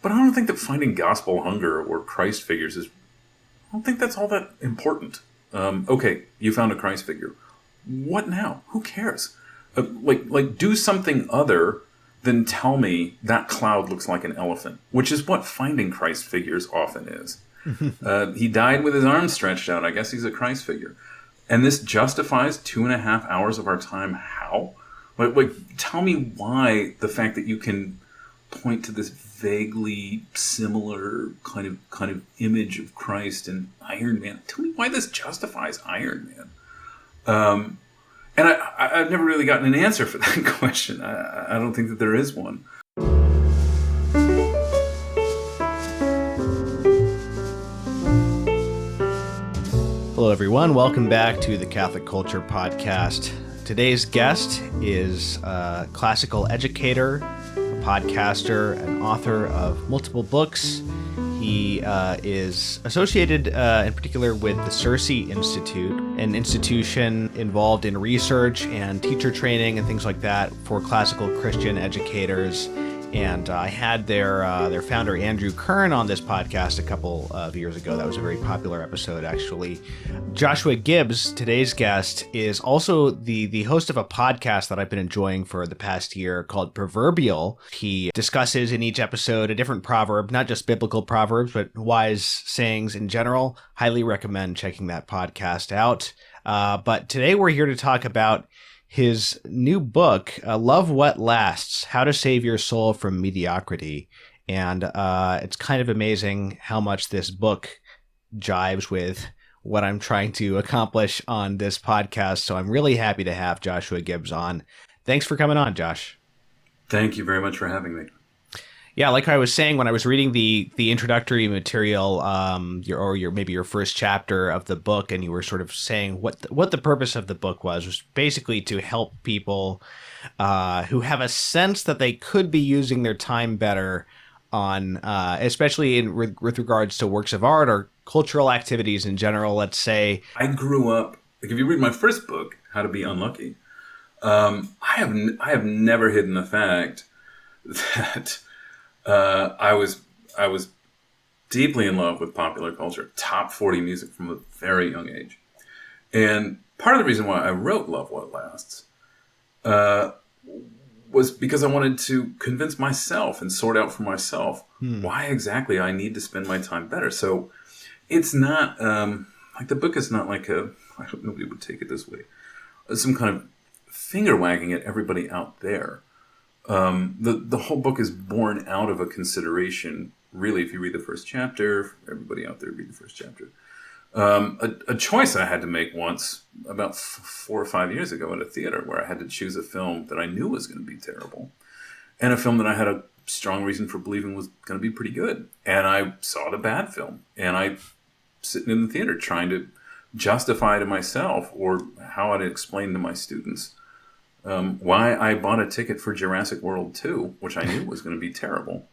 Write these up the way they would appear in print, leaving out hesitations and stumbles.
But I don't think that finding gospel hunger or Christ figures I don't think that's all that important. Okay, you found a Christ figure. What now? Who cares? Do something other than tell me that cloud looks like an elephant, which is what finding Christ figures often is. He died with his arms stretched out. I guess he's a Christ figure. And this justifies 2.5 hours of our time. How? Tell me why the fact that you can point to this vaguely similar kind of image of Christ and Iron Man. Tell me why this justifies Iron Man. And I've never really gotten an answer for that question. I don't think that there is one. Hello, everyone. Welcome back to the Catholic Culture Podcast. Today's guest is a classical educator, a podcaster, and author of multiple books. He is associated in particular with the Circe Institute, an institution involved in research and teacher training and things like that for classical Christian educators. And I had their founder, Andrew Kern, on this podcast a couple of years ago. That was a very popular episode, actually. Joshua Gibbs, today's guest, is also the host of a podcast that I've been enjoying for the past year called Proverbial. He discusses in each episode a different proverb, not just biblical proverbs, but wise sayings in general. Highly recommend checking that podcast out. But today we're here to talk about his new book, Love What Lasts, How to Save Your Soul from Mediocrity. And it's kind of amazing how much this book jives with what I'm trying to accomplish on this podcast. So I'm really happy to have Joshua Gibbs on. Thanks for coming on, Josh. Thank you very much for having me. Yeah, like I was saying when I was reading the introductory material, maybe your first chapter of the book, and you were sort of saying what the purpose of the book was basically to help people who have a sense that they could be using their time better on, especially with regards to works of art or cultural activities in general. Let's say I grew up. If you read my first book, How to Be Unlucky, I have never hidden the fact that. I was deeply in love with popular culture, top 40 music from a very young age. And part of the reason why I wrote Love What Lasts was because I wanted to convince myself and sort out for myself why exactly I need to spend my time better. So it's not, the book is not like I hope nobody would take it this way, some kind of finger wagging at everybody out there. The whole book is born out of a consideration, really, if you read the first chapter, everybody out there read the first chapter, a choice I had to make once about 4 or 5 years ago at a theater where I had to choose a film that I knew was going to be terrible and a film that I had a strong reason for believing was going to be pretty good. And I saw the bad film, and I sitting in the theater trying to justify to myself or how I'd explain to my students why I bought a ticket for Jurassic World 2, which I knew was going to be terrible,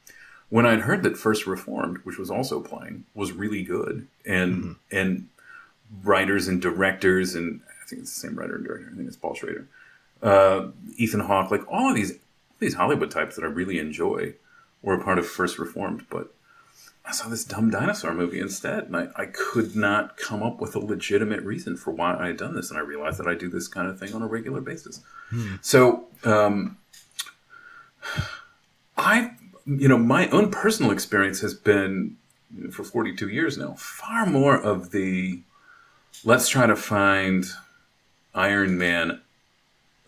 when I'd heard that First Reformed, which was also playing, was really good, and writers and directors, and I think it's the same writer and director, I think it's Paul Schrader, Ethan Hawke, like all of these Hollywood types that I really enjoy were a part of First Reformed, but I saw this dumb dinosaur movie instead, and I could not come up with a legitimate reason for why I had done this, and I realized that I do this kind of thing on a regular basis. So, my own personal experience has been, for 42 years now, far more of the let's try to find Iron Man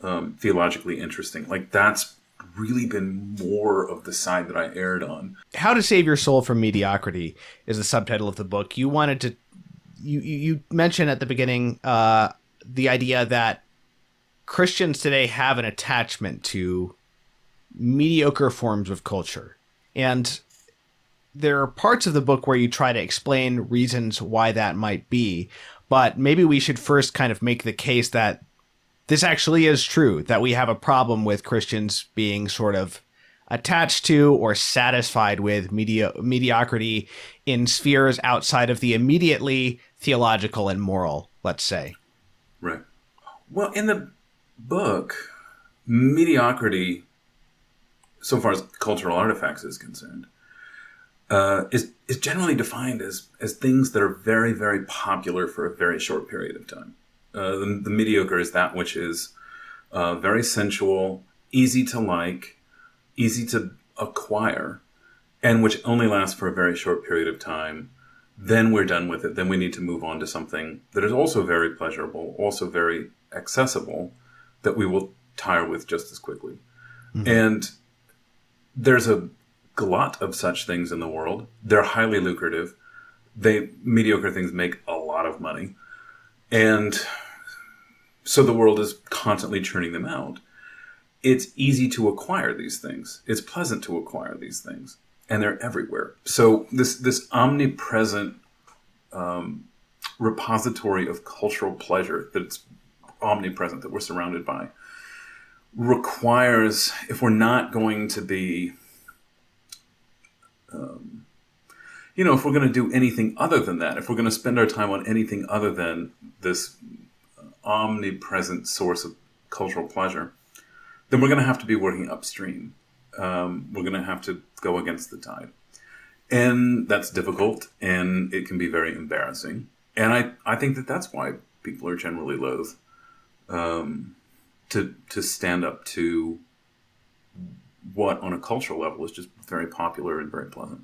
theologically interesting. Like, that's really been more of the side that I erred on. How to Save Your Soul from Mediocrity is the subtitle of the book. You wanted to, you mentioned at the beginning the idea that Christians today have an attachment to mediocre forms of culture. And there are parts of the book where you try to explain reasons why that might be. But maybe we should first kind of make the case that this actually is true, that we have a problem with Christians being sort of attached to or satisfied with mediocrity in spheres outside of the immediately theological and moral, let's say. Right. Well, in the book, mediocrity, so far as cultural artifacts is concerned, is generally defined as things that are very, very popular for a very short period of time. The mediocre is that which is very sensual, easy to like, easy to acquire, and which only lasts for a very short period of time. Then we're done with it. Then we need to move on to something that is also very pleasurable, also very accessible, that we will tire with just as quickly. Mm-hmm. And there's a glut of such things in the world. They're highly lucrative. Mediocre things make a lot of money. And so the world is constantly churning them out. It's easy to acquire these things. It's pleasant to acquire these things. And they're everywhere. So this omnipresent repository of cultural pleasure that's omnipresent, that we're surrounded by, requires, if we're not going to be, if we're going to do anything other than that, if we're going to spend our time on anything other than this omnipresent source of cultural pleasure, then we're going to have to be working upstream. We're going to have to go against the tide. And that's difficult, and it can be very embarrassing. And I think that's why people are generally loath to stand up to what, on a cultural level, is just very popular and very pleasant.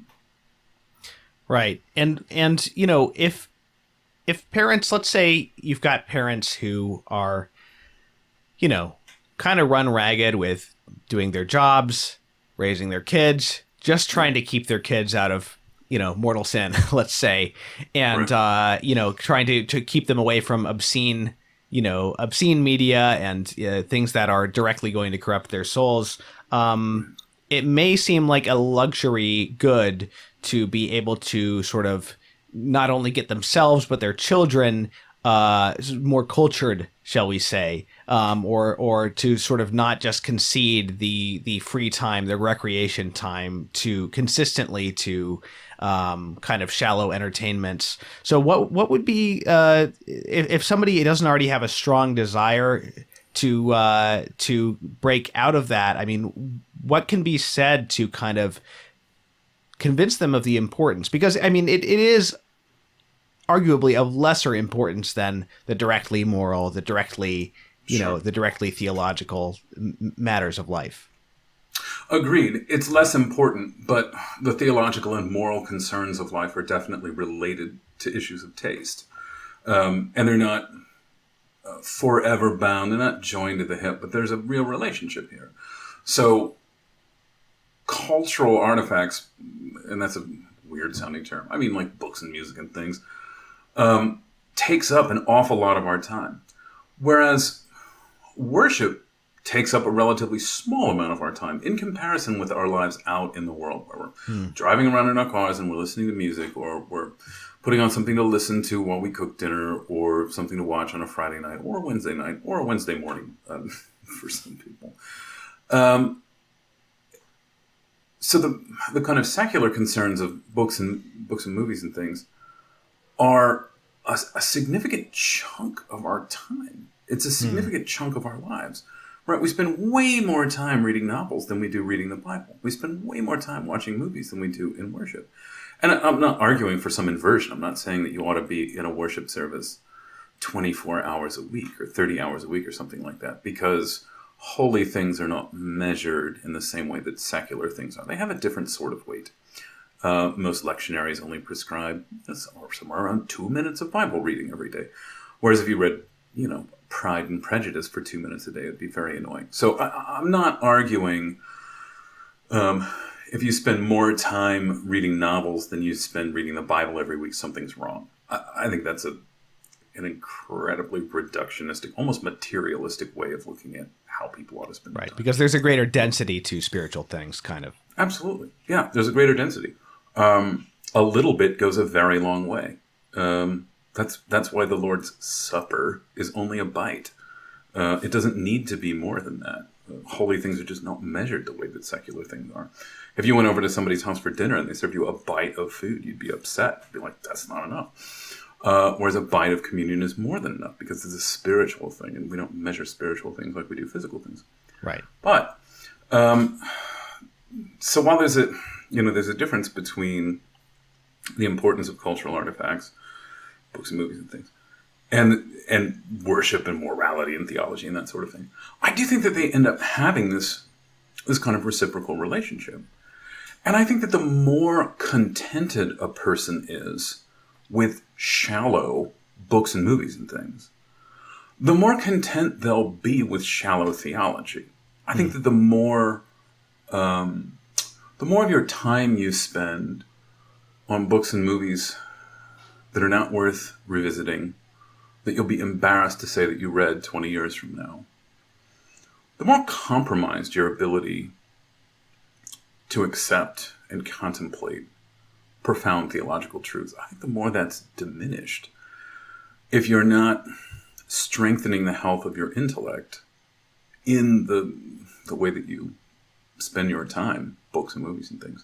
Right. And if parents, let's say you've got parents who are, kind of run ragged with doing their jobs, raising their kids, just trying to keep their kids out of, mortal sin, let's say, and, right. Trying to keep them away from obscene media and things that are directly going to corrupt their souls. It may seem like a luxury good to be able to sort of not only get themselves, but their children more cultured, shall we say, or to sort of not just concede the free time, the recreation time to consistently to kind of shallow entertainments. So what would be if somebody doesn't already have a strong desire to break out of that? I mean, what can be said to kind of convince them of the importance? Because I mean, it is arguably of lesser importance than the directly moral, the directly, Sure. The directly theological matters of life. Agreed. It's less important, but the theological and moral concerns of life are definitely related to issues of taste. And they're not forever bound. They're not joined at the hip, but there's a real relationship here. So cultural artifacts, and that's a weird sounding term, I mean like books and music and things, takes up an awful lot of our time. Whereas worship takes up a relatively small amount of our time in comparison with our lives out in the world, where we're driving around in our cars and we're listening to music, or we're putting on something to listen to while we cook dinner, or something to watch on a Friday night or a Wednesday night or a Wednesday morning for some people. So the kind of secular concerns of books and movies and things are a significant chunk of our time. It's a significant chunk of our lives. Right? We spend way more time reading novels than we do reading the Bible. We spend way more time watching movies than we do in worship. And I'm not arguing for some inversion. I'm not saying that you ought to be in a worship service 24 hours a week or 30 hours a week or something like that, because holy things are not measured in the same way that secular things are. They have a different sort of weight. Most lectionaries only prescribe somewhere around 2 minutes of Bible reading every day. Whereas if you read, Pride and Prejudice for 2 minutes a day, it'd be very annoying. So I'm not arguing if you spend more time reading novels than you spend reading the Bible every week, something's wrong. I think that's an incredibly reductionistic, almost materialistic way of looking at how people ought to spend their time. Because there's a greater density to spiritual things, kind of. Absolutely. Yeah, there's a greater density. A little bit goes a very long way. That's why the Lord's Supper is only a bite. It doesn't need to be more than that. Holy things are just not measured the way that secular things are. If you went over to somebody's house for dinner and they served you a bite of food, you'd be upset. You'd be like, that's not enough. Whereas a bite of communion is more than enough, because it's a spiritual thing, and we don't measure spiritual things like we do physical things. Right. But, so while there's there's a difference between the importance of cultural artifacts, books and movies and things, and worship and morality and theology and that sort of thing. I do think that they end up having this kind of reciprocal relationship. And I think that the more contented a person is with shallow books and movies and things, the more content they'll be with shallow theology. I think that the more of your time you spend on books and movies that are not worth revisiting, that you'll be embarrassed to say that you read 20 years from now, the more compromised your ability to accept and contemplate profound theological truths, I think the more that's diminished. If you're not strengthening the health of your intellect in the way that you spend your time, books and movies and things,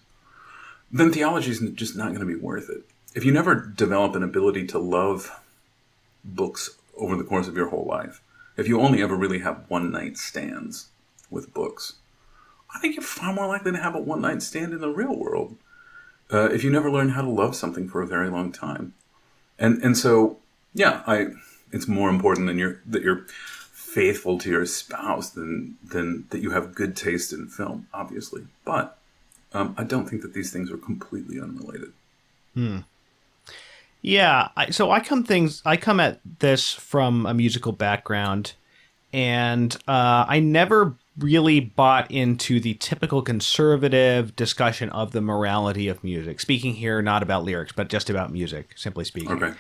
then theology is just not going to be worth it. If you never develop an ability to love books over the course of your whole life, if you only ever really have one-night stands with books, I think you're far more likely to have a one-night stand in the real world if you never learn how to love something for a very long time. And so, yeah, it's more important that you're faithful to your spouse than that you have good taste in film, obviously. But I don't think that these things are completely unrelated. Yeah, so I come at this from a musical background, and I never really bought into the typical conservative discussion of the morality of music. Speaking here not about lyrics, but just about music, simply speaking. Okay.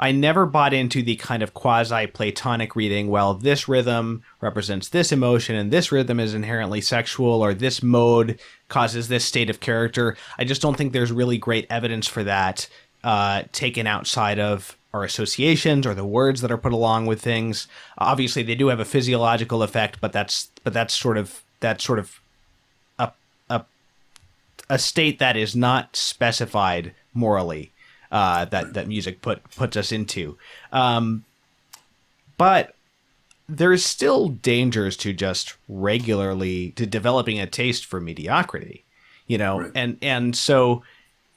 I never bought into the kind of quasi-Platonic reading, well, this rhythm represents this emotion, and this rhythm is inherently sexual, or this mode causes this state of character. I just don't think there's really great evidence for that taken outside of our associations or the words that are put along with things. Obviously, they do have a physiological effect, but that's sort of a state that is not specified morally. That music puts us into. But there's still dangers to just regularly to developing a taste for mediocrity, right. and so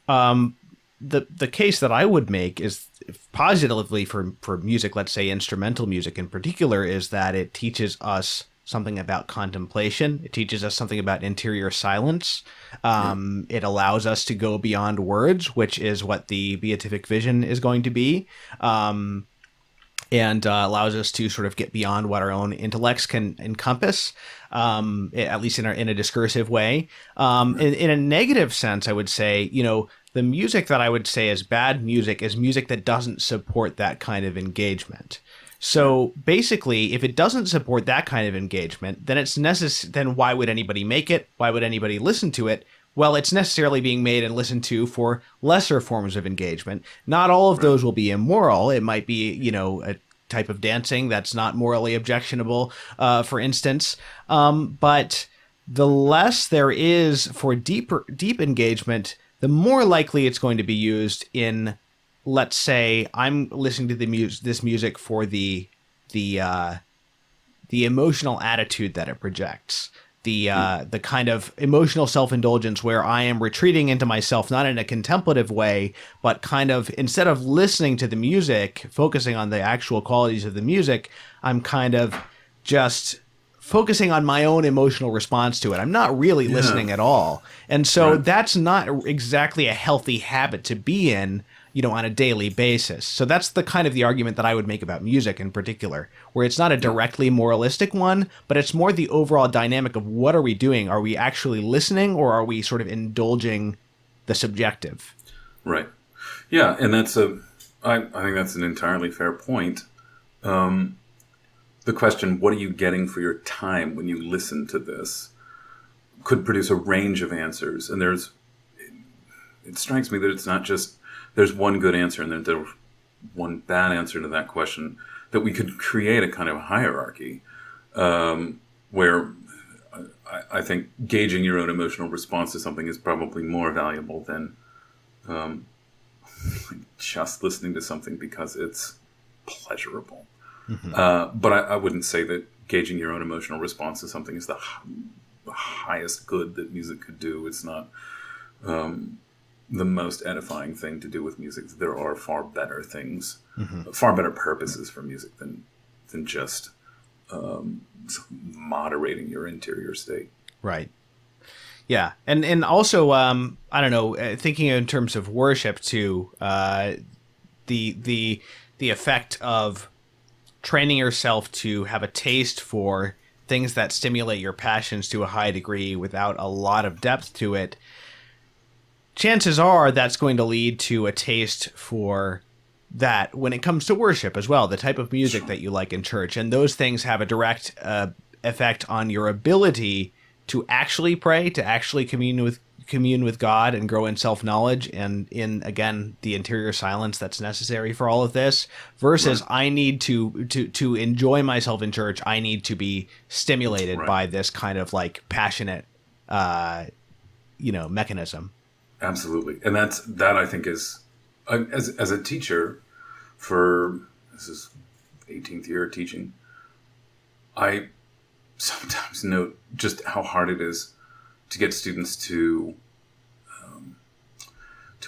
the case that I would make is positively for music, let's say instrumental music in particular, is that it teaches us something about contemplation. It teaches us something about interior silence. It allows us to go beyond words, which is what the beatific vision is going to be, and allows us to sort of get beyond what our own intellects can encompass, at least in a discursive way. In a negative sense, I would say, the music that I would say is bad music is music that doesn't support that kind of engagement. So basically, if it doesn't support that kind of engagement, then then why would anybody make it? Why would anybody listen to it? Well, it's necessarily being made and listened to for lesser forms of engagement. Not all of those will be immoral. It might be, a type of dancing that's not morally objectionable, for instance. But the less there is for deep engagement, the more likely it's going to be used in, let's say, I'm listening to this music for the emotional attitude that it projects, the kind of emotional self-indulgence where I am retreating into myself, not in a contemplative way, but kind of, instead of listening to the music, focusing on the actual qualities of the music, I'm kind of just focusing on my own emotional response to it. I'm not really listening at all. And so that's not exactly a healthy habit to be in, on a daily basis. So that's the kind of the argument that I would make about music in particular, where it's not a directly moralistic one, but it's more the overall dynamic of what are we doing? Are we actually listening, or are we sort of indulging the subjective? Right. Yeah, and I think that's an entirely fair point. The question, what are you getting for your time when you listen to this, could produce a range of answers. And it strikes me that it's not just there's one good answer and then there's one bad answer to that question, that we could create a kind of hierarchy where I think gauging your own emotional response to something is probably more valuable than just listening to something because it's pleasurable. Mm-hmm. But I wouldn't say that gauging your own emotional response to something is the highest good that music could do. It's not the most edifying thing to do with music. There are far better things, far better purposes for music than just moderating your interior state. Right. Yeah. And also, I don't know, thinking in terms of worship too, the effect of training yourself to have a taste for things that stimulate your passions to a high degree without a lot of depth to it, chances are that's going to lead to a taste for that when it comes to worship as well, the type of music that you like in church. And those things have a direct effect on your ability to actually pray, to actually commune with God and grow in self-knowledge and in, again, the interior silence that's necessary for all of this, versus right. I need to enjoy myself in church. I need to be stimulated right. by this kind of like passionate, mechanism. Absolutely. And that I think is, as a teacher this is 18th year teaching, I sometimes note just how hard it is to get students to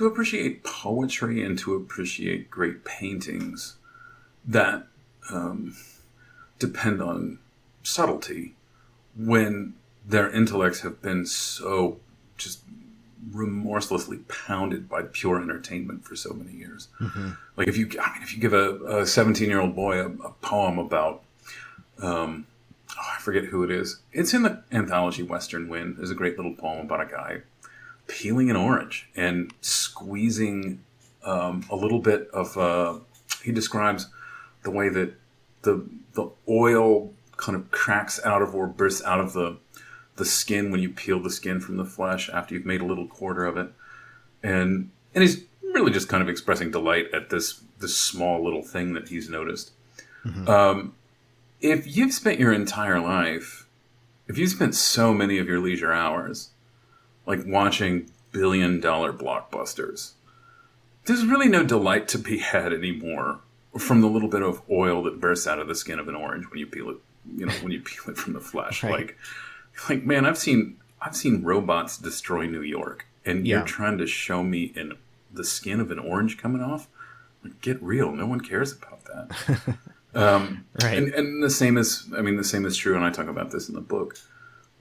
appreciate poetry and to appreciate great paintings that depend on subtlety when their intellects have been so just remorselessly pounded by pure entertainment for so many years. Mm-hmm. Like if you give a 17-year-old boy a poem about I forget who it is. It's in the anthology Western Wind. There's a great little poem about a guy peeling an orange and squeezing a little bit of. He describes the way that the oil kind of cracks out of or bursts out of the skin when you peel the skin from the flesh after you've made a little quarter of it, and he's really just kind of expressing delight at this small little thing that he's noticed. Mm-hmm. If you've spent your entire life, if you've spent so many of your leisure hours, like watching billion-dollar blockbusters, there's really no delight to be had anymore from the little bit of oil that bursts out of the skin of an orange when you peel it, when you peel it from the flesh. Right. Like, man, I've seen robots destroy New York, and you're trying to show me the skin of an orange coming off? Like, get real. No one cares about that. Right. And the same is true, and I talk about this in the book.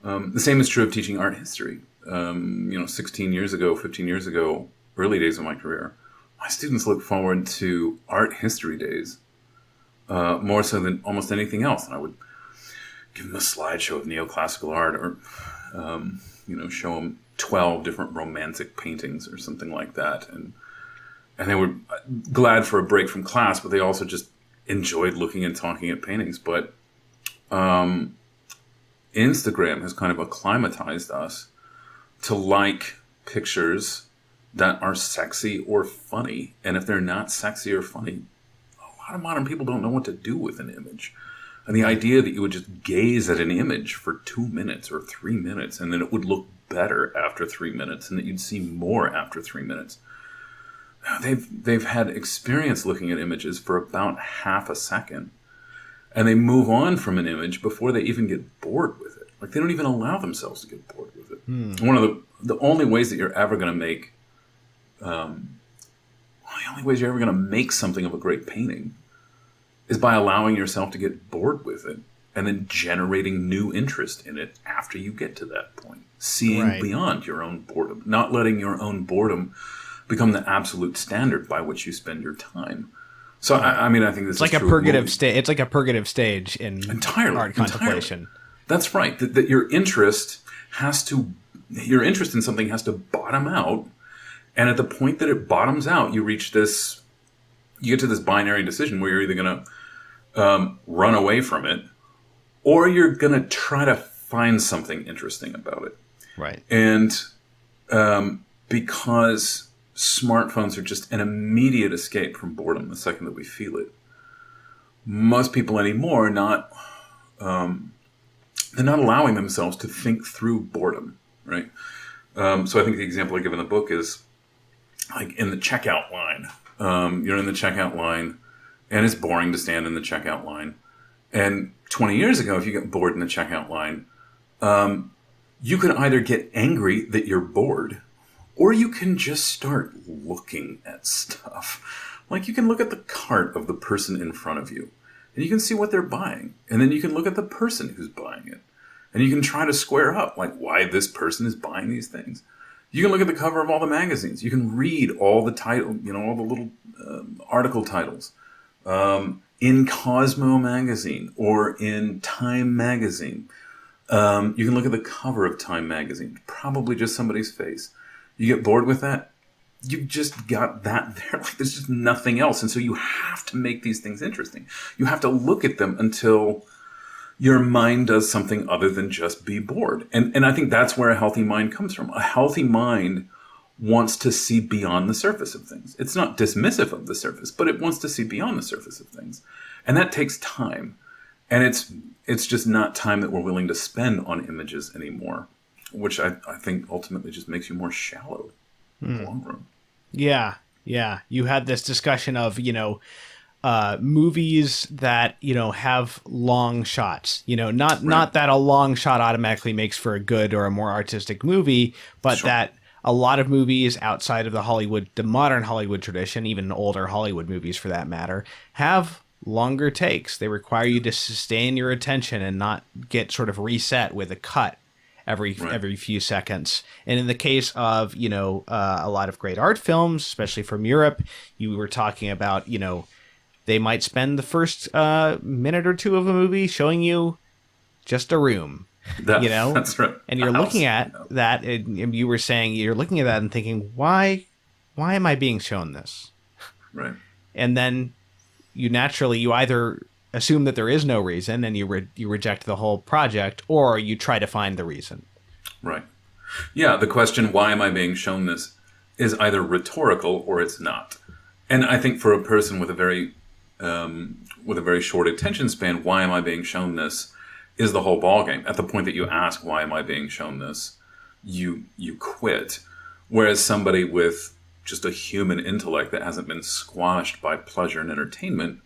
The same is true of teaching art history. 16 years ago, 15 years ago, early days of my career, my students look forward to art history days more so than almost anything else. And I would give them a slideshow of neoclassical art or, show them 12 different romantic paintings or something like that. And they were glad for a break from class, but they also just enjoyed looking and talking at paintings. But Instagram has kind of acclimatized us to like pictures that are sexy or funny. And if they're not sexy or funny, a lot of modern people don't know what to do with an image. And the idea that you would just gaze at an image for 2 minutes or 3 minutes and then it would look better after 3 minutes and that you'd see more after 3 minutes. They've had experience looking at images for about half a second, and they move on from an image before they even get bored with it. Like, they don't even allow themselves to get bored with it. One of the only ways that you're ever going to make, something of a great painting is by allowing yourself to get bored with it and then generating new interest in it after you get to that point. Seeing beyond your own boredom, not letting your own boredom become the absolute standard by which you spend your time. So, I think this is like a purgative stage. It's like a purgative stage in art contemplation. That's right. That your interest in something has to bottom out, and at the point that it bottoms out, you get to this binary decision where you're either going to run away from it, or you're going to try to find something interesting about it. Right. And because smartphones are just an immediate escape from boredom the second that we feel it, most people anymore they're not allowing themselves to think through boredom, right? So I think the example I give in the book is like in the checkout line. You're in the checkout line, and it's boring to stand in the checkout line. And 20 years ago, if you get bored in the checkout line, you can either get angry that you're bored, or you can just start looking at stuff. Like, you can look at the cart of the person in front of you, and you can see what they're buying. And then you can look at the person who's buying it. And you can try to square up, like, why this person is buying these things. You can look at the cover of all the magazines. You can read all the title, all the little article titles. In Cosmo magazine or in Time magazine. You can look at the cover of Time magazine. Probably just somebody's face. You get bored with that? You've just got that there. Like, there's just nothing else. And so you have to make these things interesting. You have to look at them until your mind does something other than just be bored. And I think that's where a healthy mind comes from. A healthy mind wants to see beyond the surface of things. It's not dismissive of the surface, but it wants to see beyond the surface of things. And that takes time. And it's just not time that we're willing to spend on images anymore, which I think ultimately just makes you more shallow in the long run. Yeah. You had this discussion of, movies that, have long shots, not that a long shot automatically makes for a good or a more artistic movie, but that a lot of movies outside of the modern Hollywood tradition, even older Hollywood movies for that matter, have longer takes. They require you to sustain your attention and not get sort of reset with a cut every few seconds. And in the case of, a lot of great art films, especially from Europe, you were talking about, they might spend the first minute or two of a movie showing you just a room, That's right. And you're looking at that, and you were saying you're looking at that and thinking, why am I being shown this? Right. And then you either assume that there is no reason and you reject the whole project, or you try to find the reason. Right. Yeah, the question, why am I being shown this, is either rhetorical or it's not. And I think for a person with a very short attention span, why am I being shown this, is the whole ballgame. At the point that you ask, why am I being shown this, you quit. Whereas somebody with just a human intellect that hasn't been squashed by pleasure and entertainment,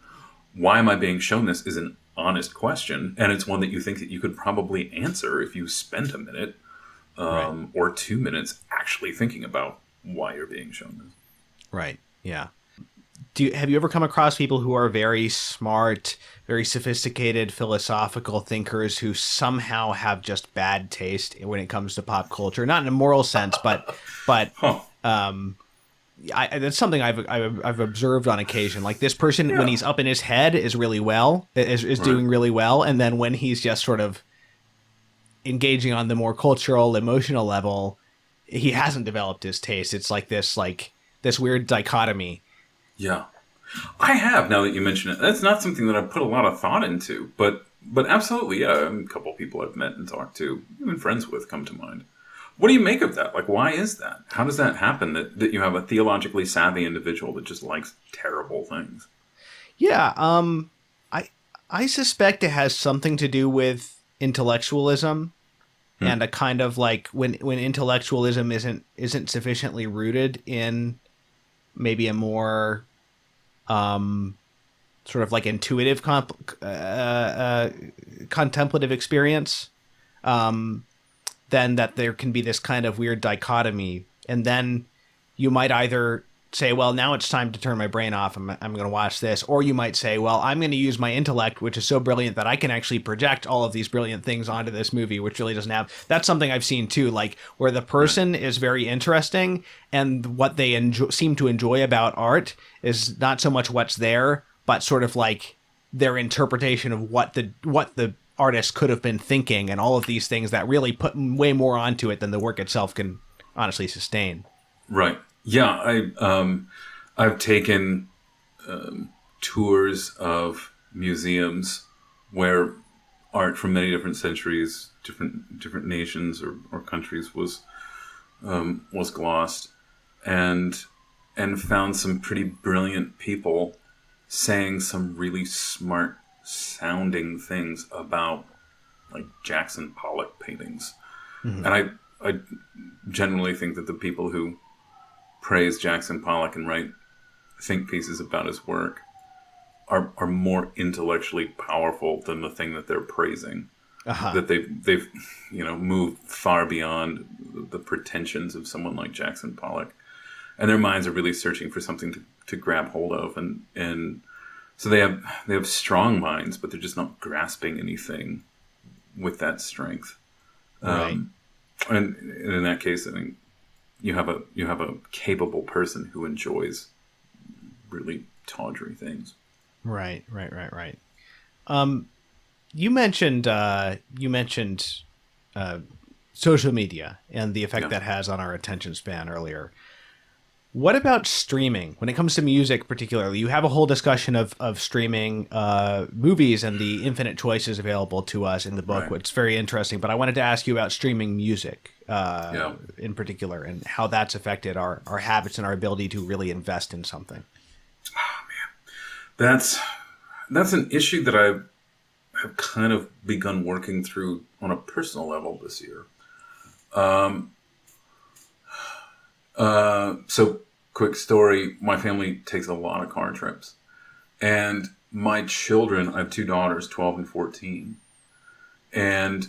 why am I being shown this, is an honest question. And it's one that you think that you could probably answer if you spent a minute or 2 minutes actually thinking about why you're being shown this. Right. Yeah. Have you ever come across people who are very smart, very sophisticated, philosophical thinkers who somehow have just bad taste when it comes to pop culture? Not in a moral sense, but that's something I've observed on occasion. Like, this person, when he's up in his head, is doing really well, and then when he's just sort of engaging on the more cultural, emotional level, he hasn't developed his taste. It's like this weird dichotomy. Yeah, I have, now that you mention it. That's not something that I've put a lot of thought into, but absolutely, yeah. A couple of people I've met and talked to, even friends with, come to mind. What do you make of that? Like, why is that? How does that happen, that you have a theologically savvy individual that just likes terrible things? Yeah, I suspect it has something to do with intellectualism, and a kind of like when intellectualism isn't sufficiently rooted in maybe a more sort of like intuitive contemplative experience, then that there can be this kind of weird dichotomy. And then you might either say, well, now it's time to turn my brain off, I'm going to watch this. Or you might say, well, I'm going to use my intellect, which is so brilliant that I can actually project all of these brilliant things onto this movie, which really doesn't have. That's something I've seen too, like where the person is very interesting and what they seem to enjoy about art is not so much what's there, but sort of like their interpretation of what the artist could have been thinking, and all of these things that really put way more onto it than the work itself can honestly sustain. Right. Yeah, I've taken tours of museums where art from many different centuries, different nations or countries was glossed, and found some pretty brilliant people saying some really smart sounding things about, like, Jackson Pollock paintings. Mm-hmm. And I generally think that the people who praise Jackson Pollock and write think pieces about his work are more intellectually powerful than the thing that they're praising. that they've moved far beyond the pretensions of someone like Jackson Pollock, and their minds are really searching for something to grab hold of, and so they have strong minds, but they're just not grasping anything with that strength. Right. And in that case, I mean, you have a capable person who enjoys really tawdry things. Right. You mentioned social media and the effect that has on our attention span earlier. What about streaming? When it comes to music particularly, you have a whole discussion of streaming movies and the infinite choices available to us in the book, Right. which is very interesting. But I wanted to ask you about streaming music in particular and how that's affected our habits and our ability to really invest in something. Oh, man. That's an issue that I have kind of begun working through on a personal level this year. So quick story, my family takes a lot of car trips, and my children, I have two daughters, 12 and 14, and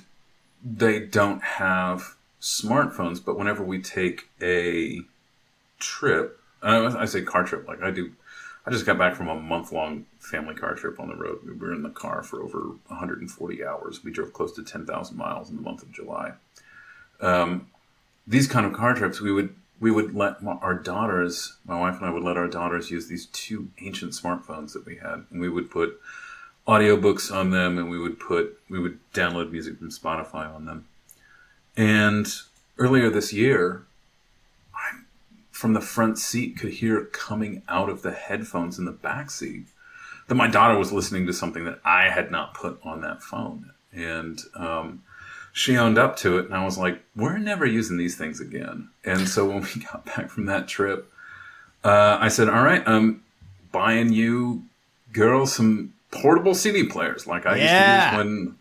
they don't have smartphones, but whenever we take a trip, I say car trip, like I just got back from a month-long family car trip on the road. We were in the car for over 140 hours. We drove close to 10,000 miles in the month of July. These kind of car trips, we would let our daughters, my wife and I would let our daughters use these two ancient smartphones that we had. And we would put audiobooks on them, and we would download music from Spotify on them. And earlier this year, I, from the front seat, could hear coming out of the headphones in the back seat that my daughter was listening to something that I had not put on that phone. And she owned up to it, and I was like, we're never using these things again. And so when we got back from that trip, I said, all right, I'm buying you girls some portable CD players like I used to use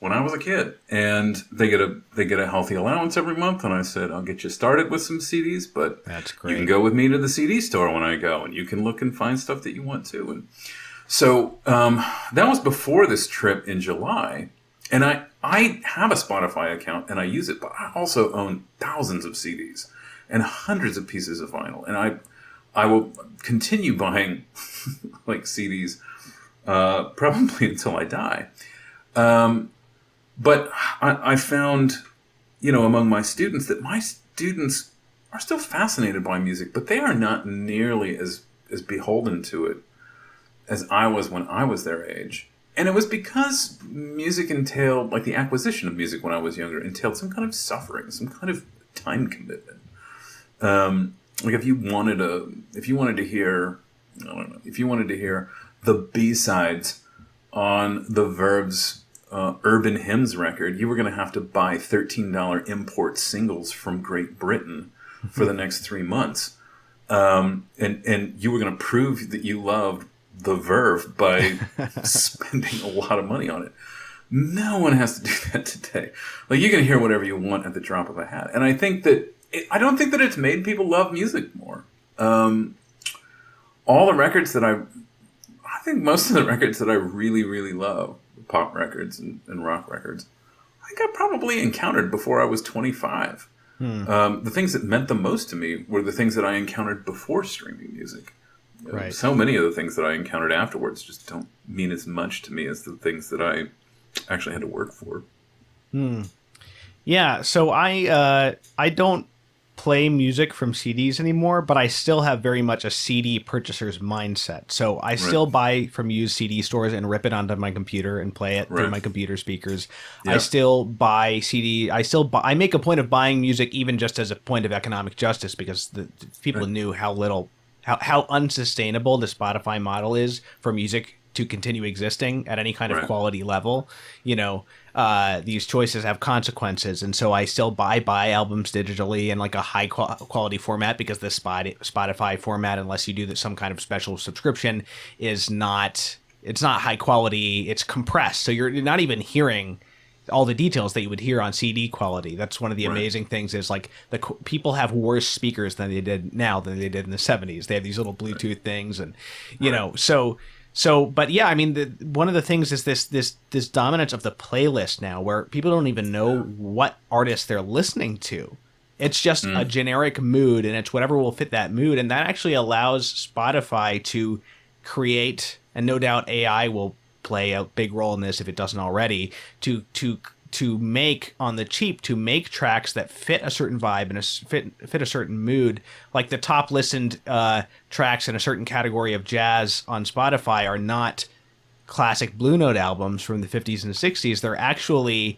when I was a kid. And they get a healthy allowance every month. And I said, I'll get you started with some CDs, but That's great. You can go with me to the CD store when I go, and you can look and find stuff that you want to. And so that was before this trip in July. And I have a Spotify account and I use it, but I also own thousands of CDs and hundreds of pieces of vinyl. And I will continue buying like CDs probably until I die. But I found, among my students that my students are still fascinated by music, but they are not nearly as beholden to it as I was when I was their age. And it was because music entailed, like the acquisition of music when I was younger, entailed some kind of suffering, some kind of time commitment. Like if you wanted to hear the B-sides on the Verb's Urban Hymns record, you were going to have to buy $13 import singles from Great Britain for the next 3 months. And you were going to prove that you loved the Verve by spending a lot of money on it. No one has to do that today. Like you can hear whatever you want at the drop of a hat. And I think that I don't think that it's made people love music more. All the records that I think most of the records that I really, really love, pop records and rock records, I think I probably encountered before I was 25. The things that meant the most to me were the things that I encountered before streaming music. Right. So many of the things that I encountered afterwards just don't mean as much to me as the things that I actually had to work for. Yeah, so I don't play music from CDs anymore, but I still have very much a CD purchaser's mindset. So I still buy from used CD stores and rip it onto my computer and play it through my computer speakers. I still buy CD. I make a point of buying music even just as a point of economic justice, because the people knew how unsustainable the Spotify model is for music to continue existing at any kind of quality level. These choices have consequences. And so I still buy albums digitally in like a high quality format, because the Spotify format, unless you do some kind of special subscription, it's not high quality. It's compressed. So you're not even hearing all the details that you would hear on CD quality. That's one of the amazing things is like people have worse speakers than they did now than they did in the 70s. They have these little Bluetooth things, and so But yeah, I mean, one of the things is this dominance of the playlist now, where people don't even know what artist they're listening to. It's just a generic mood, and it's whatever will fit that mood, and that actually allows Spotify to create, and no doubt AI will play a big role in this if it doesn't already, to make on the cheap, to make tracks that fit a certain vibe and fit a certain mood. Like the top listened tracks in a certain category of jazz on Spotify are not classic Blue Note albums from the 50s and 60s. They're actually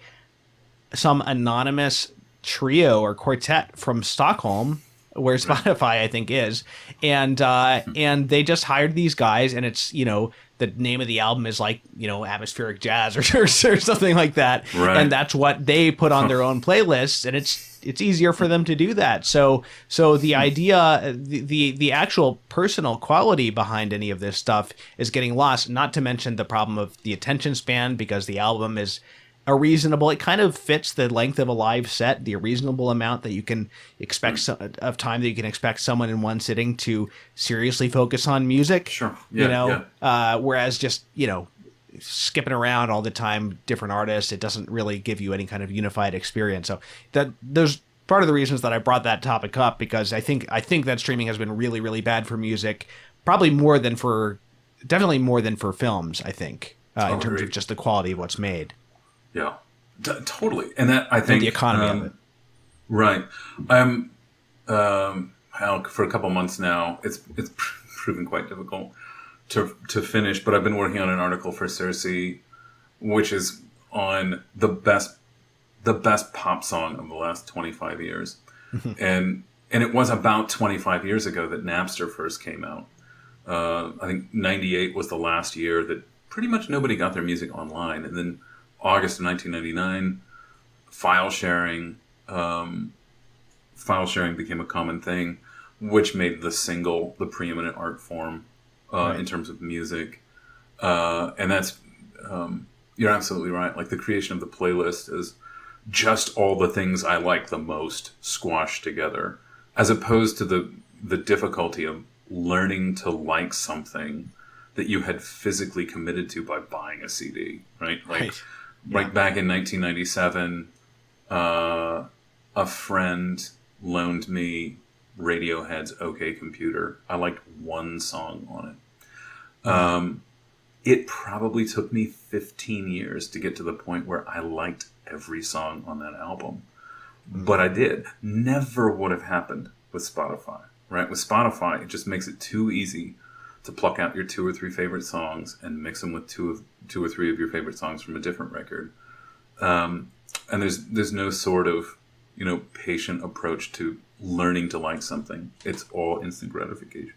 some anonymous trio or quartet from Stockholm, where Spotify I think is, and they just hired these guys, and it's, you know, the name of the album is like, you know, atmospheric jazz or something like that, right. And that's what they put on their own playlists, and it's easier for them to do that. So the idea, the actual personal quality behind any of this stuff is getting lost. Not to mention the problem of the attention span, because the album is it kind of fits the length of a live set, the reasonable amount that you can expect of time that you can expect someone in one sitting to seriously focus on music. Sure. Yeah, Whereas just, you know, skipping around all the time, different artists, it doesn't really give you any kind of unified experience. So there's part of the reasons that I brought that topic up, because I think that streaming has been really, really bad for music, definitely more than for films, I think, in terms of just the quality of what's made. Yeah, totally. And that, I think, and the economy of it. Right. For a couple months now, it's proven quite difficult to finish, but I've been working on an article for Circe, which is on the best pop song of the last 25 years. And it was about 25 years ago that Napster first came out. I think 98 was the last year that pretty much nobody got their music online. And then August of 1999, file sharing became a common thing, which made the single the preeminent art form in terms of music. And that's, you're absolutely right. Like, the creation of the playlist is just all the things I like the most squashed together, as opposed to the difficulty of learning to like something that you had physically committed to by buying a CD, right? Like, right back in 1997, a friend loaned me Radiohead's OK Computer. I liked one song on it. It probably took me 15 years to get to the point where I liked every song on that album. But I did. Never would have happened with Spotify, right? With Spotify, it just makes it too easy to pluck out your 2 or 3 favorite songs and mix them with two or three of your favorite songs from a different record. And there's no sort of, you know, patient approach to learning to like something. It's all instant gratification.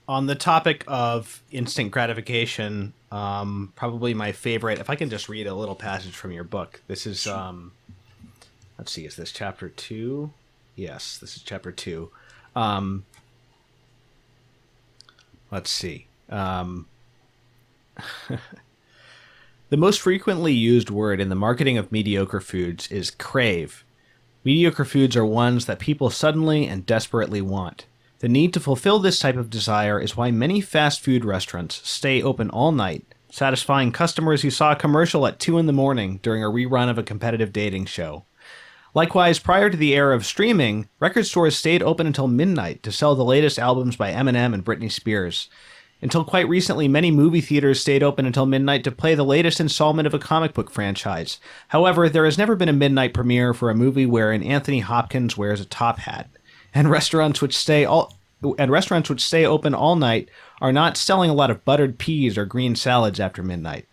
On the topic of instant gratification, probably my favorite, if I can just read a little passage from your book. This is, let's see, is this chapter 2? Yes, this is chapter 2. Let's see. The most frequently used word in the marketing of mediocre foods is crave. Mediocre foods are ones that people suddenly and desperately want. The need to fulfill this type of desire is why many fast food restaurants stay open all night, satisfying customers who saw a commercial at 2 a.m. during a rerun of a competitive dating show. Likewise, prior to the era of streaming, record stores stayed open until midnight to sell the latest albums by Eminem and Britney Spears. Until quite recently, many movie theaters stayed open until midnight to play the latest installment of a comic book franchise. However, there has never been a midnight premiere for a movie wherein Anthony Hopkins wears a top hat. And restaurants which stay open all night are not selling a lot of buttered peas or green salads after midnight.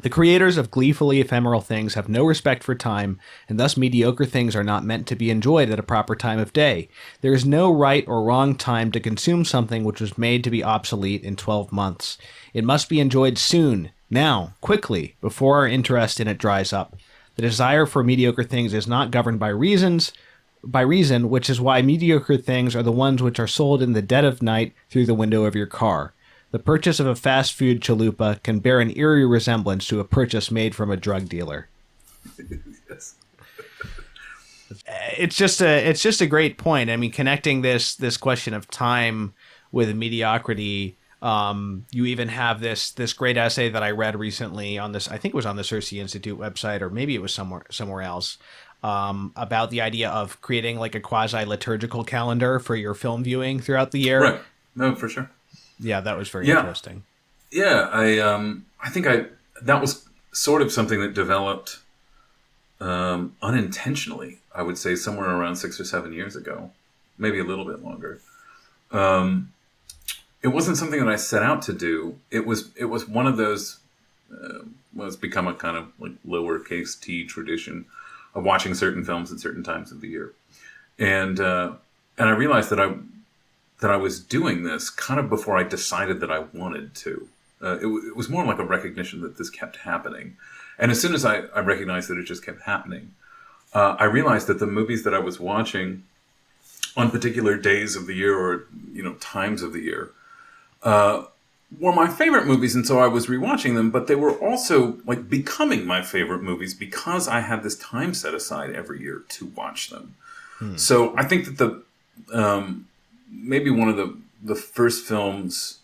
The creators of gleefully ephemeral things have no respect for time, and thus mediocre things are not meant to be enjoyed at a proper time of day. There is no right or wrong time to consume something which was made to be obsolete in 12 months. It must be enjoyed soon, now, quickly, before our interest in it dries up. The desire for mediocre things is not governed by reason, which is why mediocre things are the ones which are sold in the dead of night through the window of your car. The purchase of a fast food chalupa can bear an eerie resemblance to a purchase made from a drug dealer. Yes. It's just a great point. I mean, connecting this question of time with mediocrity. You even have this great essay that I read recently on this. I think it was on the Cersei Institute website, or maybe it was somewhere else, about the idea of creating like a quasi liturgical calendar for your film viewing throughout the year. Right. No, for sure. Yeah, that was very interesting. Yeah, I think that was sort of something that developed unintentionally. I would say somewhere around 6 or 7 years ago, maybe a little bit longer. It wasn't something that I set out to do. It was one of those. Well, it's become a kind of like lowercase t tradition of watching certain films at certain times of the year, and I realized that I was doing this kind of before I decided that I wanted to. It was more like a recognition that this kept happening, and as soon as I recognized that it just kept happening, I realized that the movies that I was watching on particular days of the year or times of the year were my favorite movies, and so I was rewatching them, but they were also like becoming my favorite movies because I had this time set aside every year to watch them. So I think that the maybe one of the first films,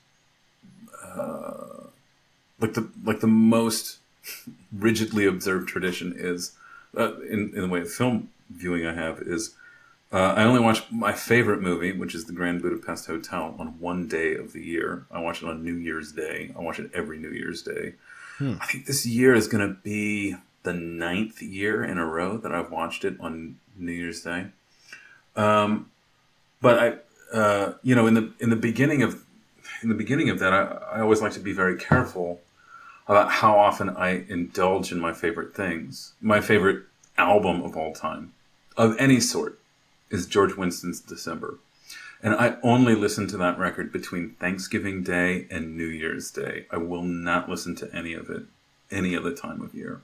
like the most rigidly observed tradition is in the way of film viewing I have is I only watch my favorite movie, which is The Grand Budapest Hotel, on one day of the year. I watch it on New Year's Day. I watch it every New Year's Day. I think this year is going to be the 9th year in a row that I've watched it on New Year's Day. But I, in the beginning of that, I always like to be very careful about how often I indulge in my favorite things. My favorite album of all time, of any sort, is George Winston's December. And I only listen to that record between Thanksgiving Day and New Year's Day. I will not listen to any of it any other time of year.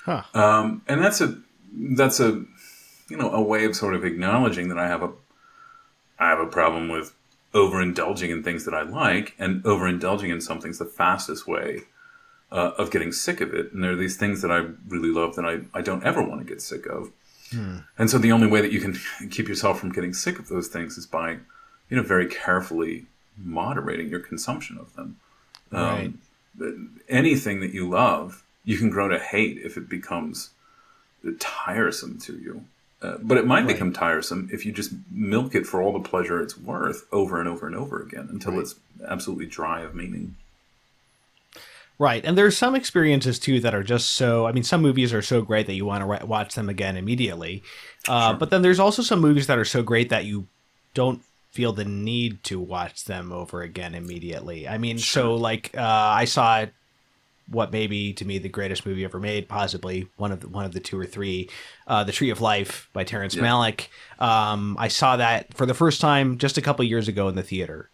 And that's a way of sort of acknowledging that I have a problem with overindulging in things that I like, and overindulging in something's the fastest way of getting sick of it. And there are these things that I really love that I don't ever want to get sick of. And so the only way that you can keep yourself from getting sick of those things is by, very carefully moderating your consumption of them. Right. Anything that you love, you can grow to hate if it becomes tiresome to you. But it might become tiresome if you just milk it for all the pleasure it's worth over and over and over again until it's absolutely dry of meaning. Right. And there's some experiences, too, that are just so... I mean, some movies are so great that you want to watch them again immediately. Sure. But then there's also some movies that are so great that you don't feel the need to watch them over again immediately. I mean, so, like, I saw what may be, to me, the greatest movie ever made, possibly one of the two or three, The Tree of Life by Terrence Malick. I saw that for the first time just a couple years ago in the theater.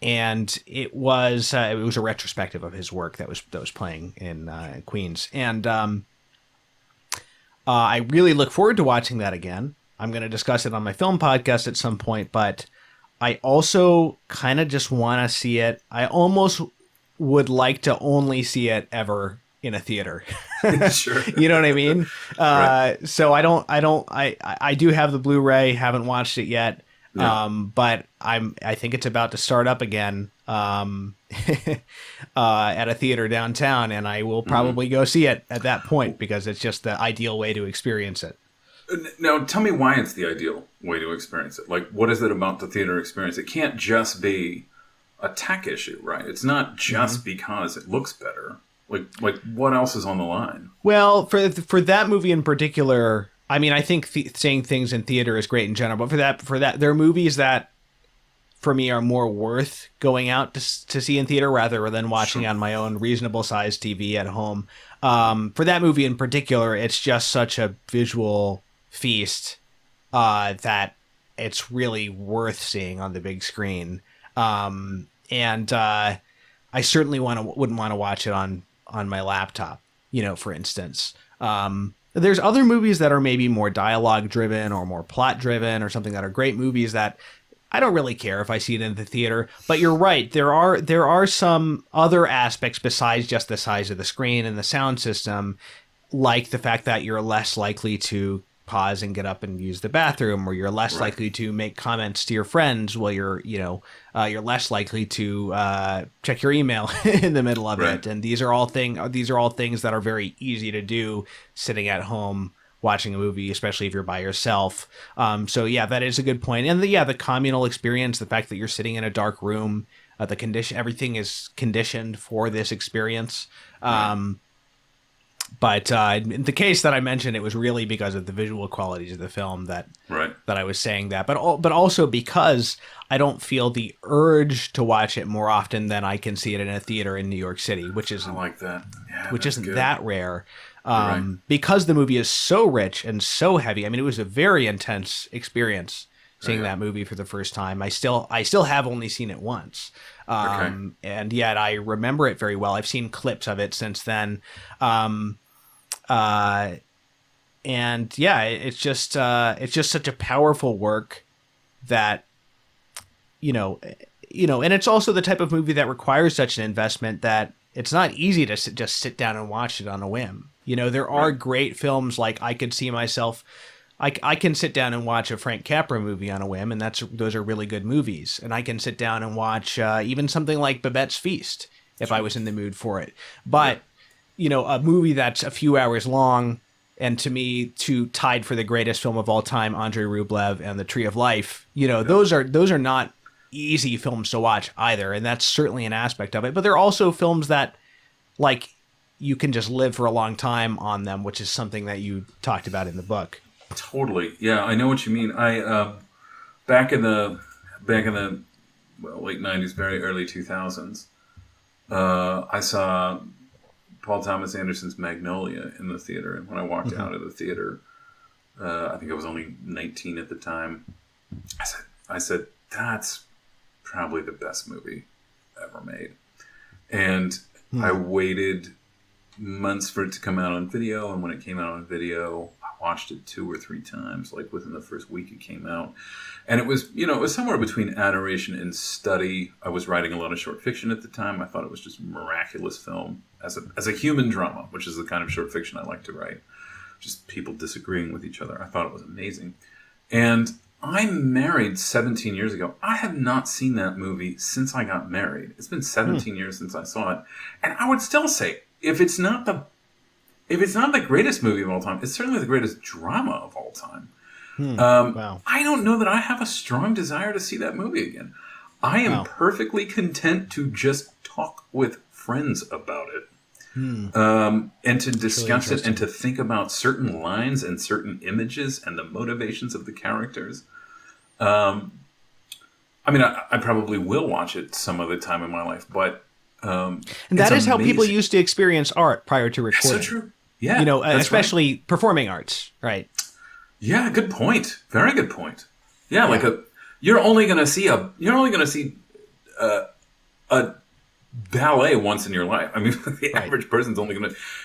And it was a retrospective of his work that was playing in Queens, and I really look forward to watching that again. I'm going to discuss it on my film podcast at some point, but I also kind of just want to see it. I almost would like to only see it ever in a theater. Sure. You know what I mean? Right. So I do have the Blu-ray, haven't watched it yet. Yeah. But I think it's about to start up again at a theater downtown, and I will probably go see it at that point because it's just the ideal way to experience it. Now, tell me why it's the ideal way to experience it. Like, what is it about the theater experience? It can't just be a tech issue, right? It's not just because it looks better. Like what else is on the line? Well, for that movie in particular, I mean, I think seeing things in theater is great in general, but for that, there are movies that, for me, are more worth going out to see in theater rather than watching on my own reasonable sized TV at home. For that movie in particular, it's just such a visual feast that it's really worth seeing on the big screen. And I certainly wouldn't want to watch it on my laptop, for instance. There's other movies that are maybe more dialogue driven or more plot driven or something that are great movies that I don't really care if I see it in the theater. But you're right. There are some other aspects besides just the size of the screen and the sound system, like the fact that you're less likely to pause and get up and use the bathroom, or you're less likely to make comments to your friends while you're less likely to check your email in the middle of it. And these are all things that are very easy to do sitting at home watching a movie, especially if you're by yourself. So yeah, that is a good point. And the communal experience, the fact that you're sitting in a dark room, everything is conditioned for this experience. But in the case that I mentioned, it was really because of the visual qualities of the film that I was saying that. But also because I don't feel the urge to watch it more often than I can see it in a theater in New York City, which is I like that. Yeah, which isn't good. that rare. Because the movie is so rich and so heavy. I mean, it was a very intense experience seeing that movie for the first time. I still have only seen it once. And yet I remember it very well. I've seen clips of it since then. And yeah, it's just such a powerful work that, and it's also the type of movie that requires such an investment that it's not easy to just sit down and watch it on a whim. There are great films like I could see myself. I can sit down and watch a Frank Capra movie on a whim, and those are really good movies. And I can sit down and watch even something like Babette's Feast if I was in the mood for it. But a movie that's a few hours long, and to me, tied for the greatest film of all time, Andrei Rublev and The Tree of Life. Those are not easy films to watch either, and that's certainly an aspect of it. But there are also films that, like, you can just live for a long time on them, which is something that you talked about in the book. Totally. Yeah, I know what you mean. I back in the late 90s, very early 2000s, I saw Paul Thomas Anderson's Magnolia in the theater, and when I walked out of the theater, I think I was only 19 at the time. I said that's probably the best movie ever made. And I waited months for it to come out on video, and when it came out on video, I watched it 2 or 3 times, like within the first week it came out. And it was, it was somewhere between adoration and study. I was writing a lot of short fiction at the time. I thought it was just a miraculous film as a human drama, which is the kind of short fiction I like to write. Just people disagreeing with each other. I thought it was amazing. And I married 17 years ago. I have not seen that movie since I got married. It's been 17 years since I saw it. And I would still say, if it's not the greatest movie of all time, it's certainly the greatest drama of all time. Wow. I don't know that I have a strong desire to see that movie again. I am perfectly content to just talk with friends about it. And to discuss it and to think about certain lines and certain images and the motivations of the characters. I mean, I probably will watch it some other time in my life, but and that is how people used to experience art prior to recording. That's so true. Yeah, especially performing arts, right? Yeah, good point. Very good point. Yeah, like you're only going to see a ballet once in your life. I mean, the average person's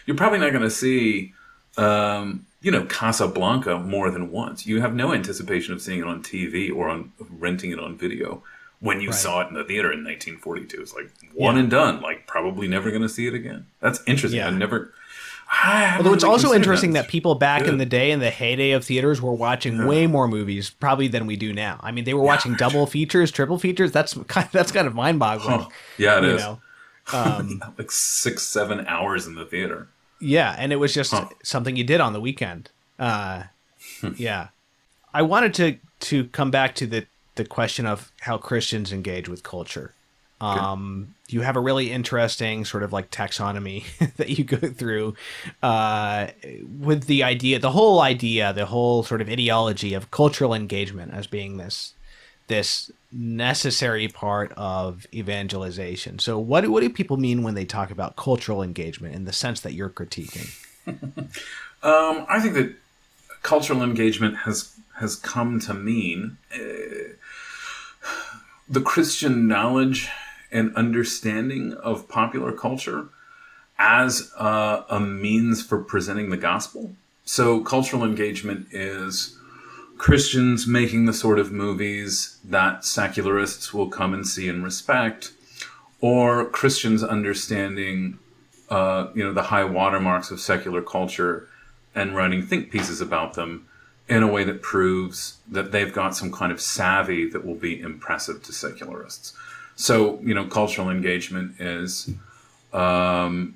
you're probably not going to see, Casablanca more than once. You have no anticipation of seeing it on TV or on renting it on video when you saw it in the theater in 1942. It's like one and done, like probably never going to see it again. That's interesting. Although it's also interesting that people back in the day, in the heyday of theaters, were watching way more movies probably than we do now. I mean, they were watching double features, triple features. That's kind of mind-boggling. Yeah, it is. Like 6-7 hours in the theater. Yeah, and it was just something you did on the weekend. Yeah, I wanted to come back to the question of how Christians engage with culture. You have a really interesting sort of like taxonomy that you go through with the whole sort of ideology of cultural engagement as being this necessary part of evangelization. So what do people mean when they talk about cultural engagement in the sense that you're critiquing? I think that cultural engagement has come to mean the Christian knowledge and understanding of popular culture as a means for presenting the gospel. So cultural engagement is Christians making the sort of movies that secularists will come and see and respect, or Christians understanding the high watermarks of secular culture and writing think pieces about them in a way that proves that they've got some kind of savvy that will be impressive to secularists. So, cultural engagement is some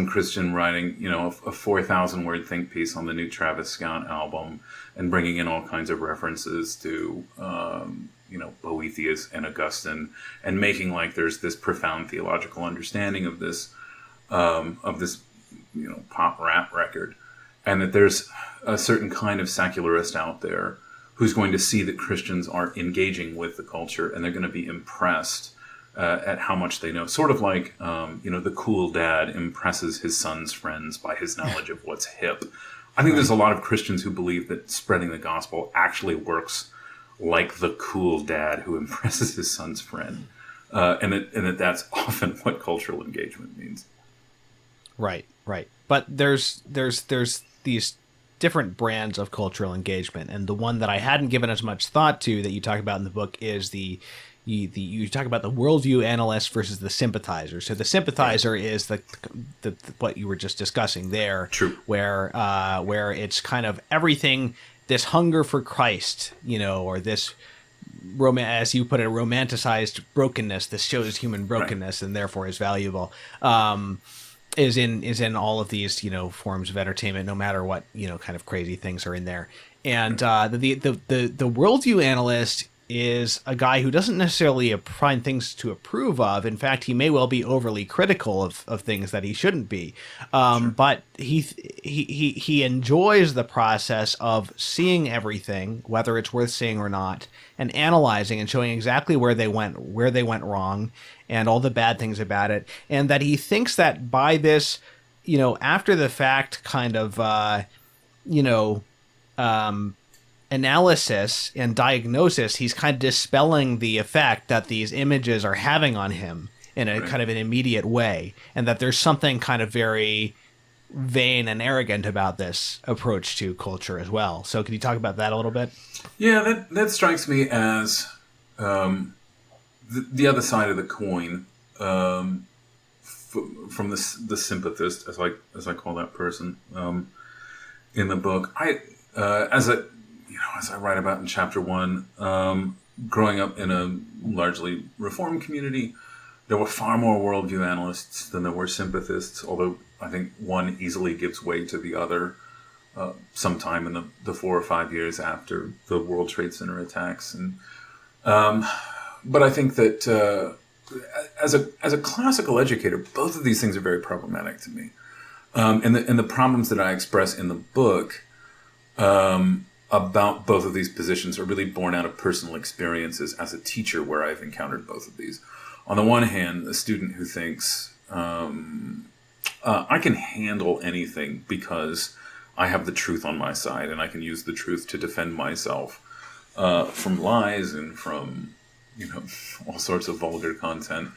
Christian writing, a 4,000 word think piece on the new Travis Scott album and bringing in all kinds of references to, Boethius and Augustine, and making like there's this profound theological understanding of this, pop rap record. And that there's a certain kind of secularist out there who's going to see that Christians are engaging with the culture, and they're going to be impressed at how much they know. Sort of like, the cool dad impresses his son's friends by his knowledge of what's hip. I think there's a lot of Christians who believe that spreading the gospel actually works like the cool dad who impresses his son's friend. And that's often what cultural engagement means. Right. But there's these different brands of cultural engagement, and the one that I hadn't given as much thought to that you talk about in the book is you talk about the worldview analyst versus the sympathizer. So the sympathizer is the what you were just discussing there. True. Where it's kind of everything, this hunger for Christ, or this as you put it, romanticized brokenness. This shows human brokenness, right, and therefore is valuable. Is in all of these forms of entertainment, no matter what kind of crazy things are in there. And the worldview analyst is a guy who doesn't necessarily find things to approve of. In fact, he may well be overly critical of things that he shouldn't be. Sure. But he enjoys the process of seeing everything, whether it's worth seeing or not, and analyzing and showing exactly where they went wrong, and all the bad things about it. And that he thinks that by this, after the fact kind of, analysis and diagnosis, he's kind of dispelling the effect that these images are having on him in a kind of an immediate way, and that there's something kind of very vain and arrogant about this approach to culture as well. So can you talk about that a little bit? Yeah, that strikes me as the other side of the coin, from the sympathist, as I call that person in the book. As I write about in chapter 1, growing up in a largely Reformed community, there were far more worldview analysts than there were sympathists, although I think one easily gives way to the other sometime in the 4 or 5 years after the World Trade Center attacks. And but I think that as a classical educator, both of these things are very problematic to me. And the problems that I express in the book about both of these positions are really born out of personal experiences as a teacher where I've encountered both of these. On the one hand, a student who thinks, I can handle anything because I have the truth on my side and I can use the truth to defend myself from lies and from all sorts of vulgar content.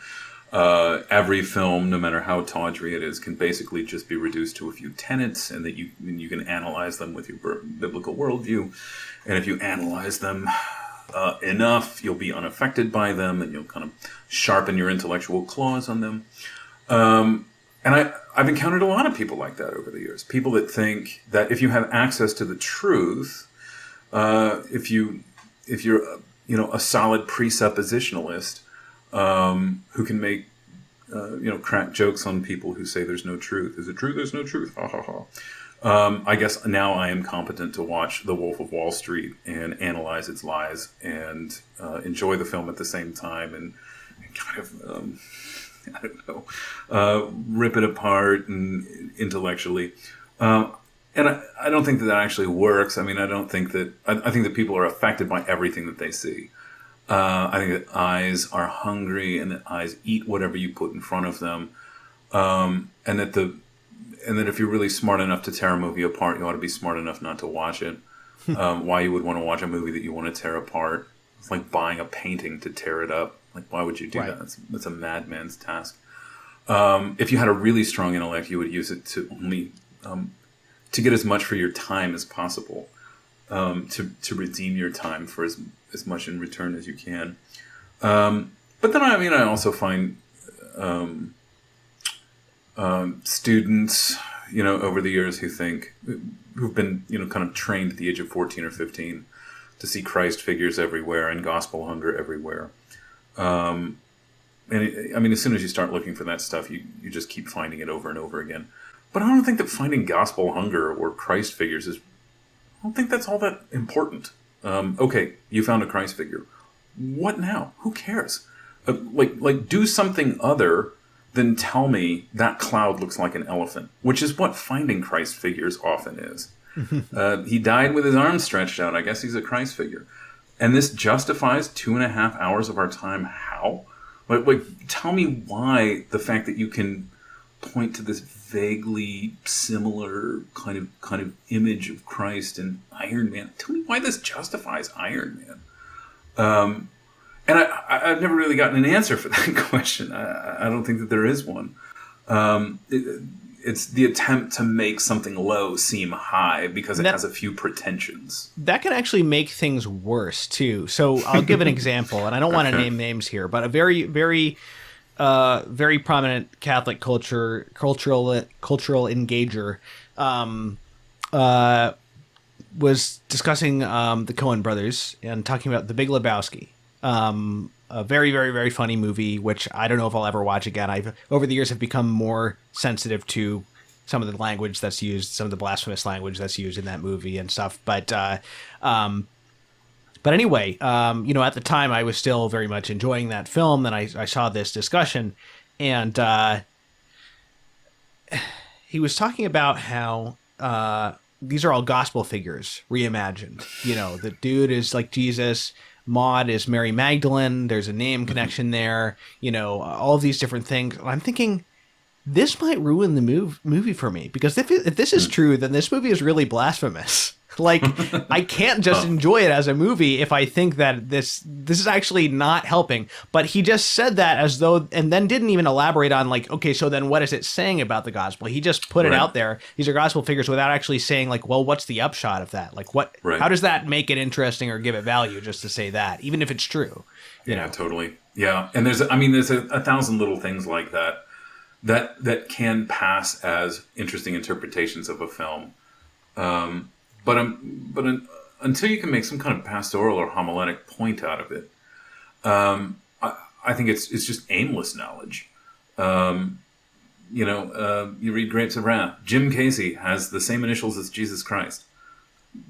Every film, no matter how tawdry it is, can basically just be reduced to a few tenets, and that you can analyze them with your biblical worldview. And if you analyze them enough, you'll be unaffected by them, and you'll kind of sharpen your intellectual claws on them. And I've encountered a lot of people like that over the years. People that think that if you have access to the truth, if you're a solid presuppositionalist, who can make, crack jokes on people who say there's no truth. Is it true there's no truth? Ha ha ha. I guess now I am competent to watch The Wolf of Wall Street and analyze its lies and enjoy the film at the same time and kind of, rip it apart and intellectually. And I don't think that actually works. I mean, I think that people are affected by everything that they see. I think that eyes are hungry and that eyes eat whatever you put in front of them. And that if you're really smart enough to tear a movie apart, you ought to be smart enough not to watch it. Why you would want to watch a movie that you want to tear apart? It's like buying a painting to tear it up. Like, why would you do that? That's a madman's task. If you had a really strong intellect, you would use it to only to get as much for your time as possible, to redeem your time for as much in return as you can. But then, I also find students over the years who've been, kind of trained at the age of 14 or 15 to see Christ figures everywhere and gospel hunger everywhere. And as soon as you start looking for that stuff, you just keep finding it over and over again. But I don't think that finding gospel hunger or Christ figures I don't think that's all that important. Okay, you found a Christ figure. What now? Who cares? Do something other than tell me that cloud looks like an elephant, which is what finding Christ figures often is. He died with his arms stretched out. I guess he's a Christ figure. And this justifies 2.5 hours of our time. How? Tell me why the fact that you can point to this vaguely similar kind of image of Christ and Iron Man. Tell me why this justifies Iron Man. And I've never really gotten an answer for that question. I don't think that there is one. It's the attempt to make something low seem high because it has a few pretensions. That can actually make things worse too. So I'll give an example, and I don't want to name names here, but a very, very, very prominent Catholic cultural engager was discussing the Coen brothers and talking about The Big Lebowski. A very, very, very funny movie, which I don't know if I'll ever watch again. I've over the years have become more sensitive to some of the language that's used, some of the blasphemous language that's used in that movie and stuff. But anyway, at the time I was still very much enjoying that film. Then I saw this discussion, and he was talking about how these are all gospel figures reimagined. The dude is like Jesus. Maud is Mary Magdalene. There's a name connection there. All of these different things. I'm thinking this might ruin the movie for me, because if this is true, then this movie is really blasphemous. I can't just enjoy it as a movie if I think that this is actually not helping. But he just said that as though, and then didn't even elaborate on okay, so then what is it saying about the gospel? He just put it out there. These are gospel figures without actually saying well, what's the upshot of that? How does that make it interesting or give it value just to say that, even if it's true? Yeah, totally. Yeah. And there's a thousand little things like that can pass as interesting interpretations of a film. But until you can make some kind of pastoral or homiletic point out of it, I think it's just aimless knowledge. You read Grapes of Wrath. Jim Casey has the same initials as Jesus Christ.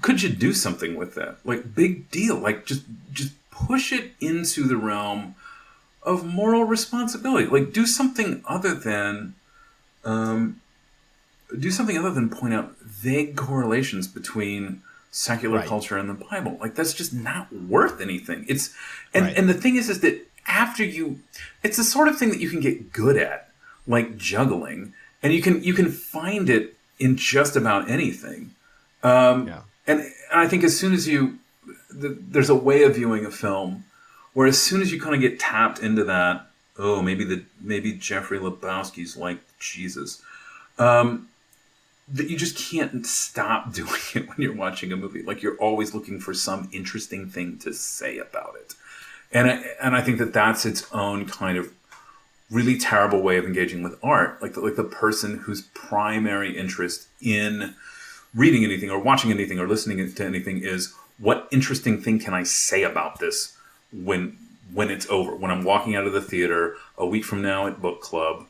Could you do something with that? Big deal. Just push it into the realm of moral responsibility. Do something other than point out vague correlations between secular culture and the Bible. That's just not worth anything. And the thing is that it's the sort of thing that you can get good at, like juggling, and you can find it in just about anything. And I think as soon as there's a way of viewing a film where as soon as you kind of get tapped into that, maybe Jeffrey Lebowski's like Jesus. That you just can't stop doing it when you're watching a movie. You're always looking for some interesting thing to say about it. And I think that that's its own kind of really terrible way of engaging with art. The person whose primary interest in reading anything or watching anything or listening to anything is, what interesting thing can I say about this when it's over? When I'm walking out of the theater a week from now at book club,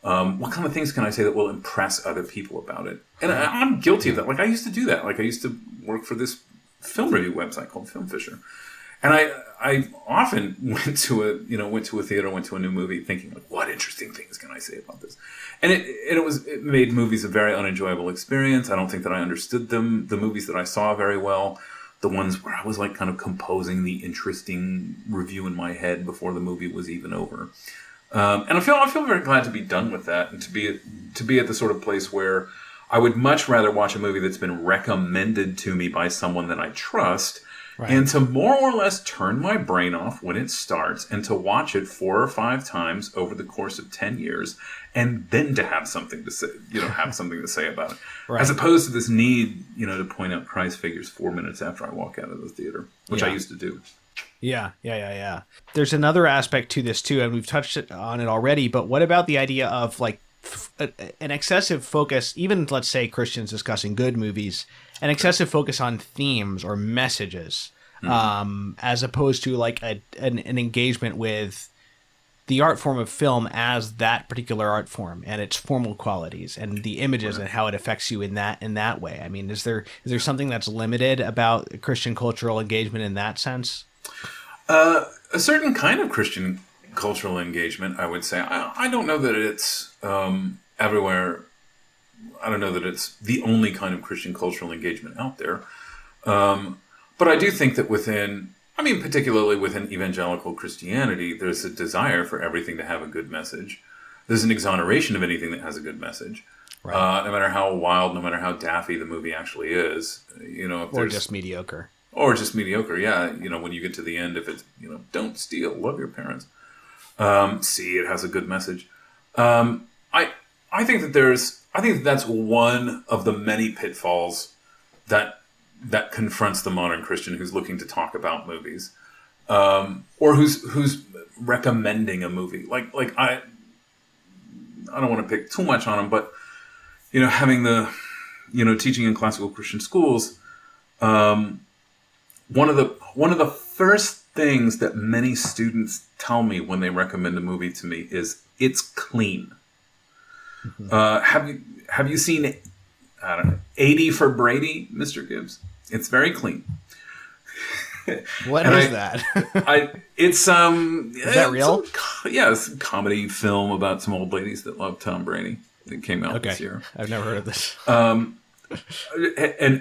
what kind of things can I say that will impress other people about it? And I'm guilty of that. I used to do that. I used to work for this film review website called Film Fisher. And I often went to a theater, went to a new movie thinking, what interesting things can I say about this? And it made movies a very unenjoyable experience. I don't think that I understood them. The movies that I saw very well, the ones where I was kind of composing the interesting review in my head before the movie was even over. And I feel very glad to be done with that and to be at the sort of place where I would much rather watch a movie that's been recommended to me by someone that I trust, and to more or less turn my brain off when it starts and to watch it 4 or 5 times over the course of 10 years, and then to have something to say, about it, as opposed to this need, to point out Christ figures 4 minutes after I walk out of the theater, which I used to do. Yeah. There's another aspect to this too, and we've touched on it already, but what about the idea of an excessive focus, even let's say Christians discussing good movies, an excessive focus on themes or messages, as opposed to like an engagement with the art form of film as that particular art form and its formal qualities and the images and how it affects you in that way. I mean, is there something that's limited about Christian cultural engagement in that sense? A certain kind of Christian cultural engagement, I would say. I don't know that it's everywhere. I don't know that it's the only kind of Christian cultural engagement out there. But I do think that particularly within evangelical Christianity, there's a desire for everything to have a good message. There's an exoneration of anything that has a good message. Right. No matter how wild, no matter how daffy the movie actually is. Or just mediocre. Or just mediocre, yeah. When you get to the end, if it's, don't steal, love your parents. It has a good message. I think that that's one of the many pitfalls that confronts the modern Christian who's looking to talk about movies, or who's recommending a movie. Like I don't want to pick too much on them, but having the teaching in classical Christian schools, one of the first things that many students tell me when they recommend a movie to me is it's clean. Mm-hmm. Have you seen, I don't know, 80 for Brady, Mr. Gibbs? It's very clean. What is that? It's is that real? It's a comedy film about some old ladies that love Tom Brady. It came out this year. I've never heard of this. And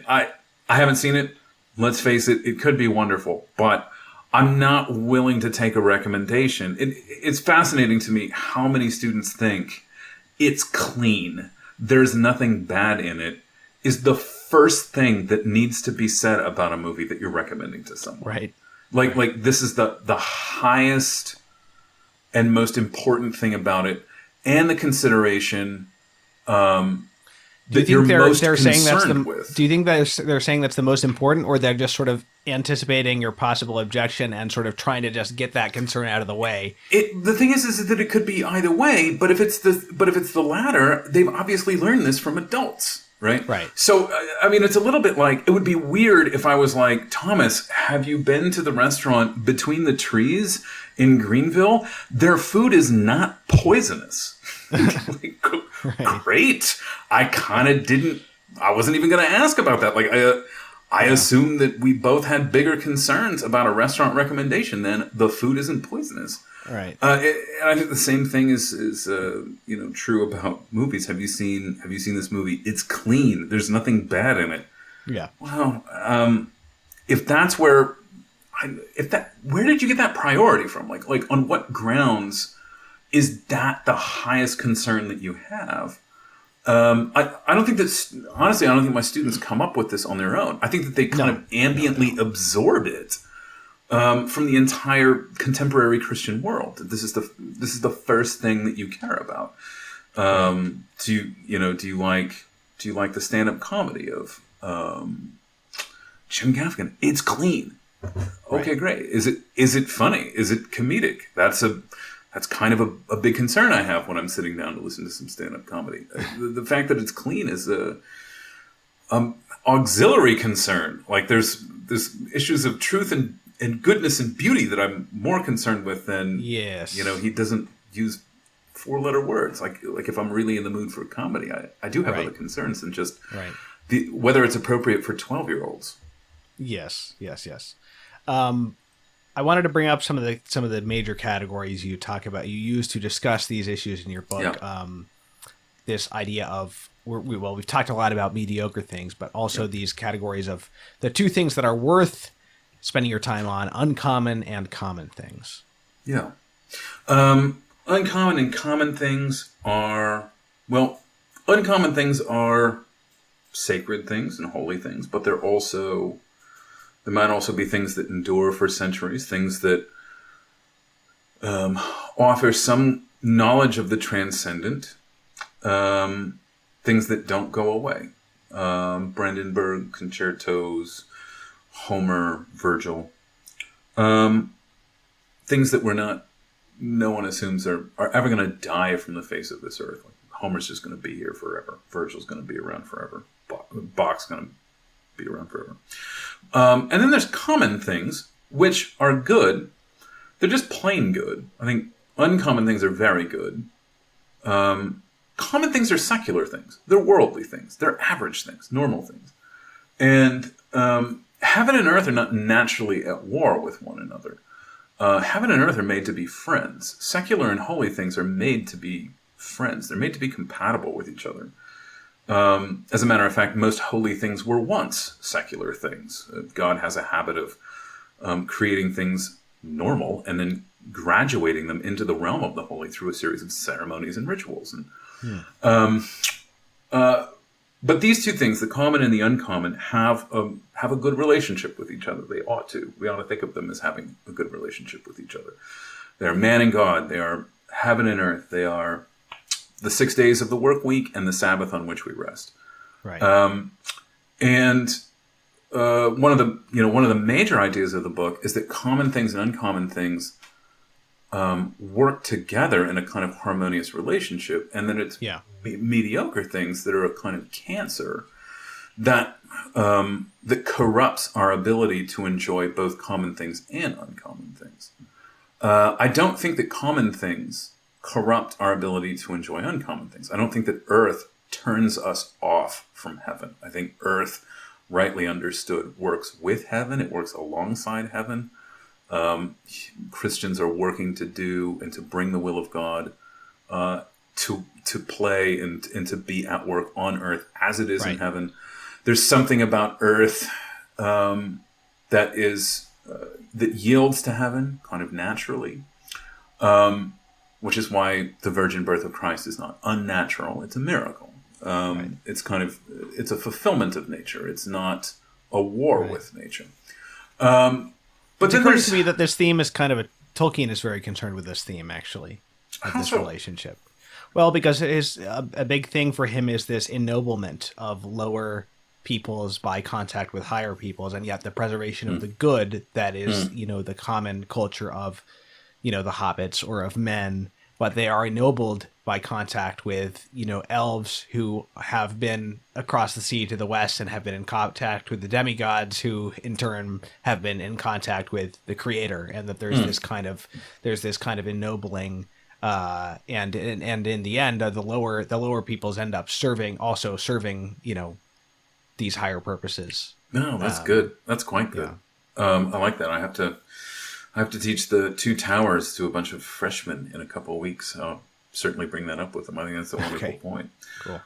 I haven't seen it. Let's face it, it could be wonderful, but I'm not willing to take a recommendation. It's fascinating to me how many students think it's clean, there's nothing bad in it, is the first thing that needs to be said about a movie that you're recommending to someone. Right. Like this is the highest and most important thing about it, and the consideration do you think they're saying that's do you think that they're saying that's the most important, or they're just sort of anticipating your possible objection and sort of trying to just get that concern out of the way? The thing is that it could be either way, but if it's the latter, they've obviously learned this from adults, right? Right. So it's a little bit like, it would be weird if I was like, Thomas, have you been to the restaurant Between the Trees in Greenville? Their food is not poisonous. Right. Great. I wasn't even going to ask about that. I assumed that we both had bigger concerns about a restaurant recommendation than the food isn't poisonous. Right. And I think the same thing is true about movies. Have you seen this movie? It's clean. There's nothing bad in it. Yeah. Well, if that's where did you get that priority from? Like on what grounds is that the highest concern that you have? I don't think honestly, I don't think my students come up with this on their own. I think that they kind of ambiently absorb it from the entire contemporary Christian world. This is the first thing that you care about. Do you like the stand-up comedy of Jim Gaffigan? It's clean. Okay, great. Is it funny? Is it comedic? That's kind of a big concern I have when I'm sitting down to listen to some stand-up comedy. The fact that it's clean is a auxiliary concern. Like there's issues of truth and goodness and beauty that I'm more concerned with than, yes. He doesn't use 4-letter words. Like if I'm really in the mood for comedy, I do have other concerns than just whether it's appropriate for 12-year-olds. Yes. I wanted to bring up some of the major categories you use to discuss these issues in your book. Yeah. This idea of we've talked a lot about mediocre things, but also these categories of the two things that are worth spending your time on: uncommon and common things. Yeah, uncommon and common things are uncommon things are sacred things and holy things, but there might also be things that endure for centuries, things that offer some knowledge of the transcendent, things that don't go away. Brandenburg concertos, Homer, Virgil, things that no one assumes are ever going to die from the face of this earth. Like Homer's just going to be here forever. Virgil's going to be around forever. Bach's going to be around forever. And then there's common things, which are good. They're just plain good. I think uncommon things are very good. Common things are secular things. They're worldly things. They're average things, normal things. And heaven and earth are not naturally at war with one another. Heaven and earth are made to be friends. Secular and holy things are made to be friends. They're made to be compatible with each other. As a matter of fact, most holy things were once secular things. God has a habit of creating things normal and then graduating them into the realm of the holy through a series of ceremonies and rituals. And but these two things, the common and the uncommon, have a good relationship with each other. They ought to. We ought to think of them as having a good relationship with each other. They are man and God. They are heaven and earth. They are the 6 days of the work week and the Sabbath on which we rest. Right. And one of the major ideas of the book is that common things and uncommon things work together in a kind of harmonious relationship, and then it's mediocre things that are a kind of cancer that corrupts our ability to enjoy both common things and uncommon things. I don't think that common things corrupt our ability to enjoy uncommon things. I don't think that earth turns us off from heaven. I think earth, rightly understood, works with heaven. It works alongside heaven. Christians are working to do and to bring the will of God to play and to be at work on earth as it is in heaven. There's something about earth that yields to heaven kind of naturally, which is why the virgin birth of Christ is not unnatural. It's a miracle. It's a fulfillment of nature. It's not a war with nature. But it occurs to me that this theme is Tolkien is very concerned with this theme, actually, of this relationship. Well, because a big thing for him is this ennoblement of lower peoples by contact with higher peoples, and yet the preservation of the good that is, the common culture of, the hobbits or of men, but they are ennobled by contact with, elves who have been across the sea to the west and have been in contact with the demigods, who in turn have been in contact with the creator, and that there's this kind of ennobling, and in the end, the lower peoples end up serving these higher purposes. No, that's good. That's quite good. I like that. I have to teach the Two Towers to a bunch of freshmen in a couple of weeks. I'll certainly bring that up with them. I think that's a wonderful point. Cool.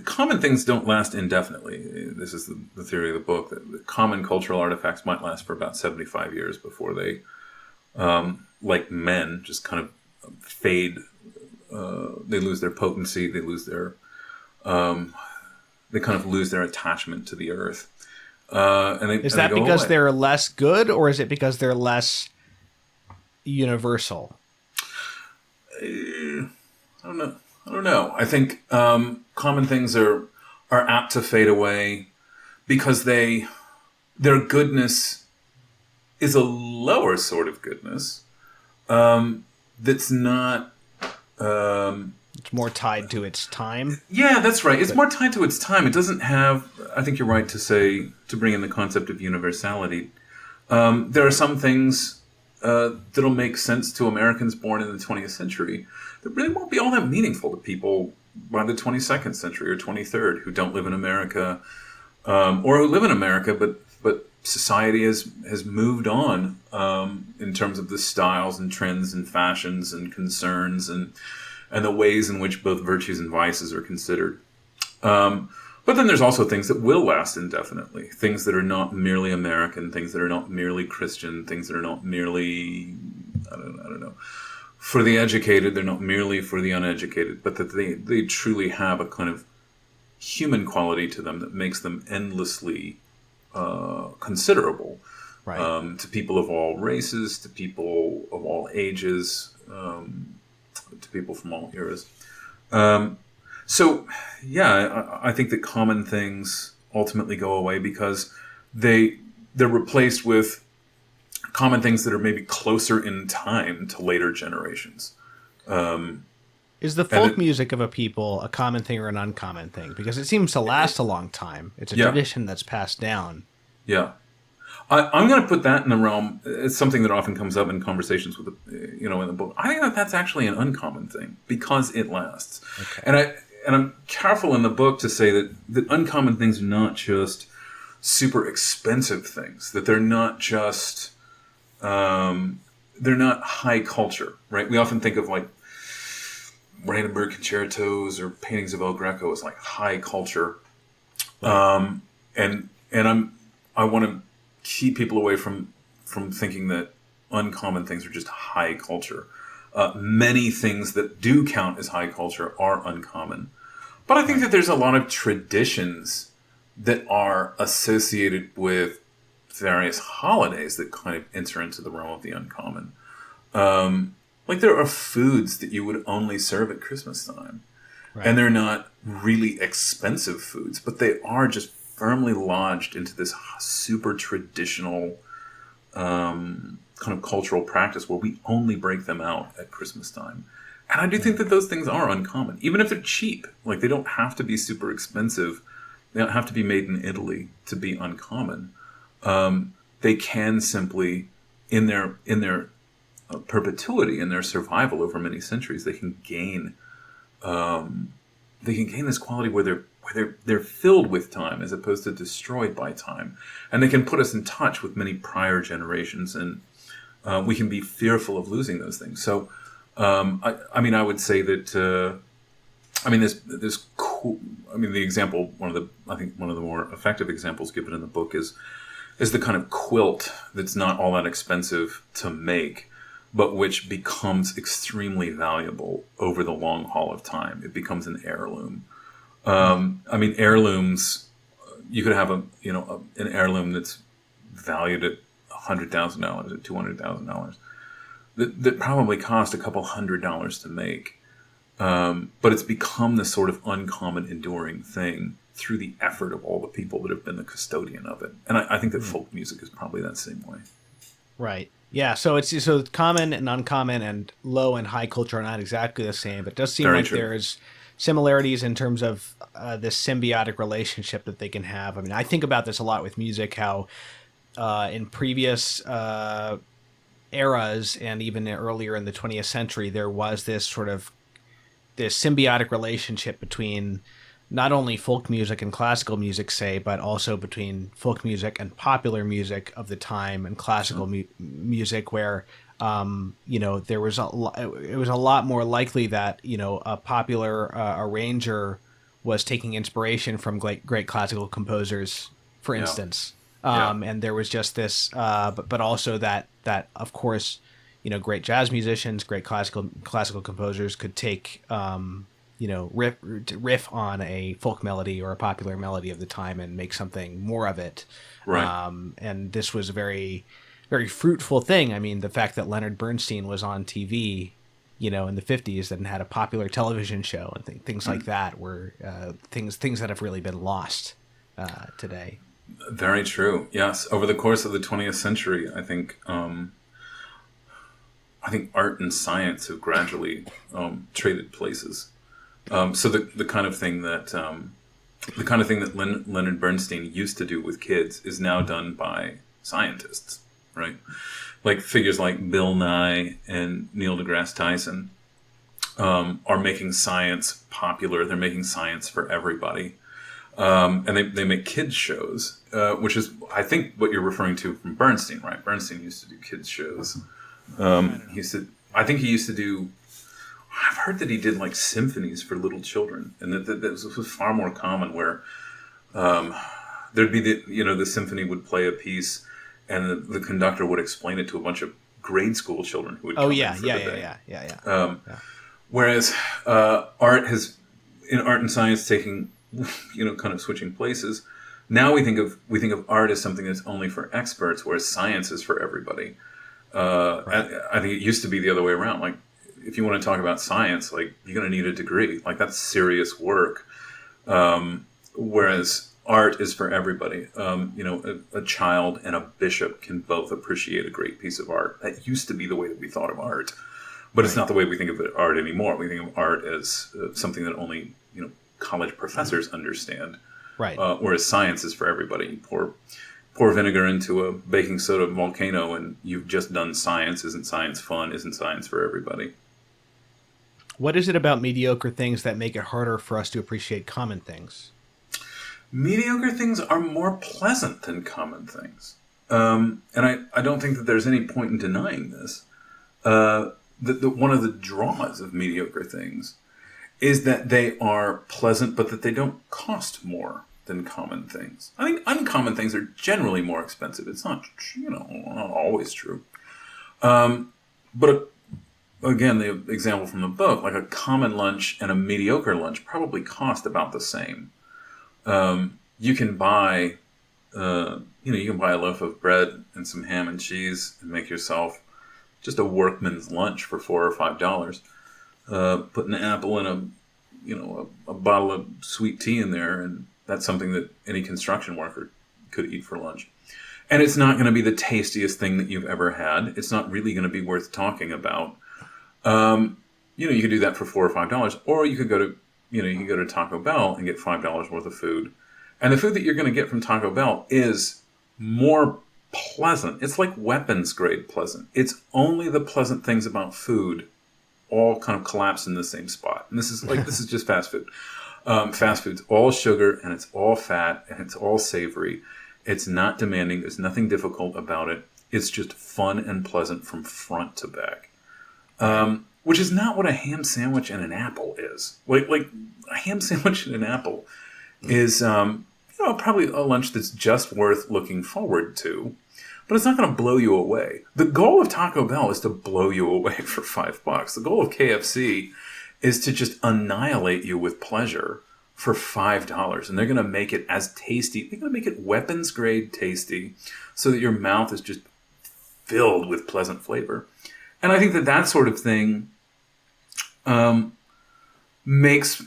Common things don't last indefinitely. This is the theory of the book, that the common cultural artifacts might last for about 75 years before they, like men, just kind of fade. They lose their potency. They lose their... they kind of lose their attachment to the earth. Is that because they're less good, or is it because they're less universal? I don't know. I think common things are apt to fade away because their goodness is a lower sort of goodness that's not... it's more tied to its time. Yeah, that's right. It's more tied to its time. It doesn't have... I think you're right to bring in the concept of universality. There are some things that'll make sense to Americans born in the 20th century that really won't be all that meaningful to people by the 22nd century or 23rd who don't live in America, or who live in America, but society has moved on in terms of the styles and trends and fashions and concerns and the ways in which both virtues and vices are considered. But then there's also things that will last indefinitely, things that are not merely American, things that are not merely Christian, things that are not merely, I don't know, for the educated, they're not merely for the uneducated, but that they truly have a kind of human quality to them that makes them endlessly considerable to people of all races, to people of all ages, to people from all eras. I think that common things ultimately go away because they're replaced with common things that are maybe closer in time to later generations. Is the folk music of a people a common thing or an uncommon thing? Because it seems to last a long time. It's a tradition that's passed down. Yeah. I'm going to put that in the realm. It's something that often comes up in conversations with, in the book. I think that that's actually an uncommon thing because it lasts. Okay. And I'm careful in the book to say that uncommon things are not just super expensive things, that they're not just, they're not high culture, right? We often think of like Brandenburg concertos or paintings of El Greco as like high culture. Right. I want to keep people away from thinking that uncommon things are just high culture. Many things that do count as high culture are uncommon. But I think that there's a lot of traditions that are associated with various holidays that kind of enter into the realm of the uncommon. Like there are foods that you would only serve at Christmas time. Right. And they're not really expensive foods, but they are just firmly lodged into this super traditional kind of cultural practice where we only break them out at Christmas time. And I do think that those things are uncommon, even if they're cheap. Like they don't have to be super expensive. They don't have to be made in Italy to be uncommon. They can simply, in their perpetuity, in their survival over many centuries, they can gain this quality where they're filled with time as opposed to destroyed by time, and they can put us in touch with many prior generations, and we can be fearful of losing those things. So, I would say that this cool. The example, one of the more effective examples given in the book is the kind of quilt that's not all that expensive to make, but which becomes extremely valuable over the long haul of time. It becomes an heirloom. Heirlooms, you could have an heirloom that's valued at $100,000, at $200,000, that probably cost a couple $100 to make. But it's become this sort of uncommon, enduring thing through the effort of all the people that have been the custodian of it. And I think that folk music is probably that same way. Right. Yeah. So it's common and uncommon, and low and high culture are not exactly the same. But it does seem Very like true. there's similarities in terms of this symbiotic relationship that they can have. I think about this a lot with music, how in previous eras and even earlier in the 20th century, there was this symbiotic relationship between not only folk music and classical music, say, but also between folk music and popular music of the time and classical music, where it was a lot more likely that a popular arranger was taking inspiration from great classical composers, for instance. And there was just this, but also that of course, great jazz musicians, great classical composers could take, riff on a folk melody or a popular melody of the time and make something more of it. Right. And this was a very, very fruitful thing. The fact that Leonard Bernstein was on TV, in the 50s and had a popular television show and things like that were things that have really been lost today. Very true. Yes. Over the course of the 20th century, I think art and science have gradually traded places. So the kind of thing that Leonard Bernstein used to do with kids is now done by scientists, right? Like figures like Bill Nye and Neil deGrasse Tyson are making science popular. They're making science for everybody. And they make kids shows, which is, I think, what you're referring to from Bernstein, right? Bernstein used to do kids shows. He used to do, I've heard that he did like symphonies for little children, and that was far more common, where there'd be the symphony would play a piece, and the conductor would explain it to a bunch of grade school children who would come in for the day. Whereas art and science taking, kind of switching places. Now we think of art as something that's only for experts, whereas science is for everybody. Right. I think it used to be the other way around. Like, if you want to talk about science, like, you're going to need a degree. Like, that's serious work. Whereas art is for everybody. A child and a bishop can both appreciate a great piece of art. That used to be the way that we thought of art. But it's not the way we think of art anymore. We think of art as something that only college professors understand. Right. Whereas science is for everybody. You pour vinegar into a baking soda volcano and you've just done science. Isn't science fun? Isn't science for everybody? What is it about mediocre things that make it harder for us to appreciate common things? Mediocre things are more pleasant than common things. And I don't think that there's any point in denying this. One of the draws of mediocre things is that they are pleasant, but that they don't cost more than common things. I think uncommon things are generally more expensive. It's not, not always true. But again, the example from the book, like a common lunch and a mediocre lunch probably cost about the same. You can buy, you can buy a loaf of bread and some ham and cheese and make yourself just a workman's lunch for $4 or $5. Put an apple and a bottle of sweet tea in there, and that's something that any construction worker could eat for lunch. And it's not going to be the tastiest thing that you've ever had. It's not really going to be worth talking about. You could do that for $4 or $5, or you could go to Taco Bell and get $5 worth of food. And the food that you're going to get from Taco Bell is more pleasant. It's like weapons grade pleasant. It's only the pleasant things about food all kind of collapse in the same spot. And this is just fast food. Fast food's all sugar and it's all fat and it's all savory. It's not demanding. There's nothing difficult about it. It's just fun and pleasant from front to back. Which is not what a ham sandwich and an apple is. Like a ham sandwich and an apple is, probably a lunch that's just worth looking forward to, but it's not going to blow you away. The goal of Taco Bell is to blow you away for $5. The goal of KFC is to just annihilate you with pleasure for $5. And they're going to make it as tasty. They're going to make it weapons grade tasty so that your mouth is just filled with pleasant flavor. And I think that sort of thing makes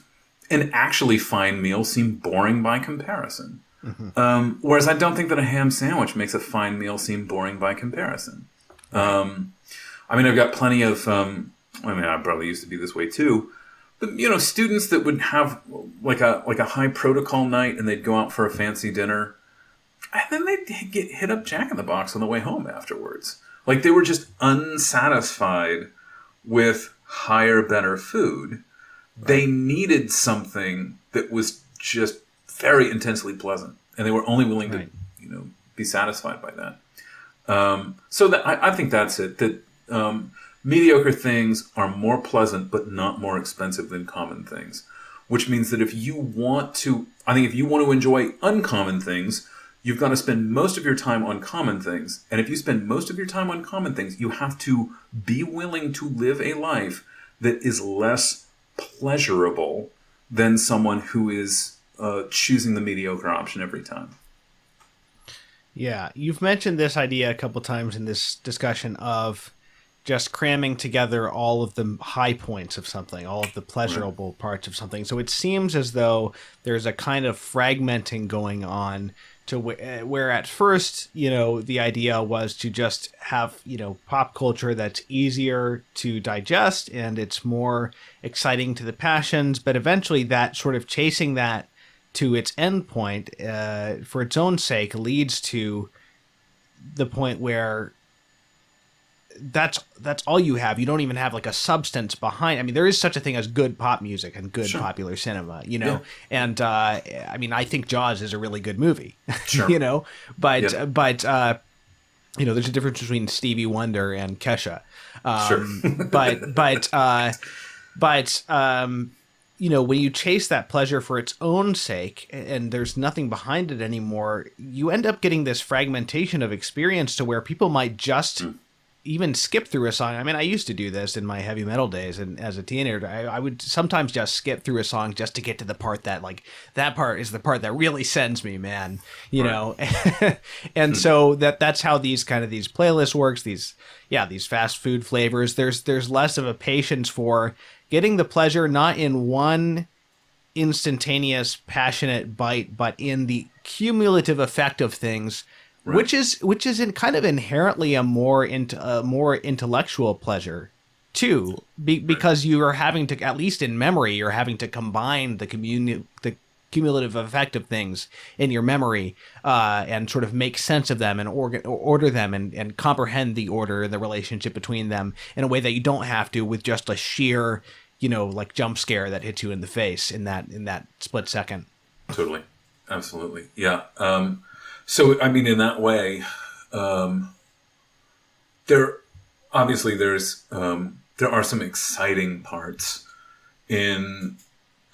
an actually fine meal seem boring by comparison. Mm-hmm. Whereas I don't think that a ham sandwich makes a fine meal seem boring by comparison. I've got plenty of, I probably used to be this way too, but, students that would have like a high protocol night and they'd go out for a fancy dinner and then they'd get hit up Jack in the Box on the way home afterwards. Like they were just unsatisfied with higher, better food. Right. They needed something that was just very intensely pleasant, and they were only willing to, be satisfied by that. So that I think that's it. That mediocre things are more pleasant, but not more expensive than common things. Which means that if you want to enjoy uncommon things, you've got to spend most of your time on common things. And if you spend most of your time on common things, you have to be willing to live a life that is less pleasurable than someone who is choosing the mediocre option every time. Yeah, you've mentioned this idea a couple times in this discussion of just cramming together all of the high points of something, all of the pleasurable parts of something. So it seems as though there's a kind of fragmenting going on to where at first, the idea was to just have, pop culture that's easier to digest and it's more exciting to the passions. But eventually that sort of chasing that to its end point for its own sake leads to the point where that's all you have. You don't even have like a substance behind. I mean, there is such a thing as good pop music and good popular cinema, Yeah. And I think Jaws is a really good movie, Sure. But there's a difference between Stevie Wonder and Kesha. When you chase that pleasure for its own sake and there's nothing behind it anymore, you end up getting this fragmentation of experience to where people might just even skip through a song. I mean, I used to do this in my heavy metal days, and as a teenager, I would sometimes just skip through a song just to get to the part that part is the part that really sends me, man. And so that's how these playlists works. These fast food flavors. There's less of a patience for getting the pleasure not in one instantaneous passionate bite, but in the cumulative effect of things. Right. Which is in kind of inherently a more intellectual pleasure too, because you are having to, at least in memory, you're having to combine the cumulative effect of things in your memory and sort of make sense of them and order them and comprehend the order and the relationship between them in a way that you don't have to with just a sheer, like jump scare that hits you in the face in that split second. Totally. Absolutely. Yeah. So, I mean, in that way, there are some exciting parts in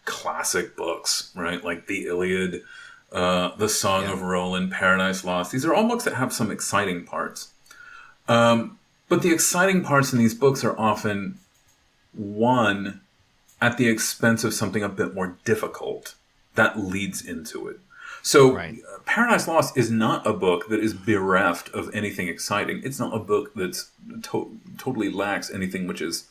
classic books, right? Like the Iliad, the Song of Roland, Paradise Lost. These are all books that have some exciting parts. But the exciting parts in these books are often won at the expense of something a bit more difficult that leads into it. So Paradise Lost is not a book that is bereft of anything exciting. It's not a book that's totally lacks anything which is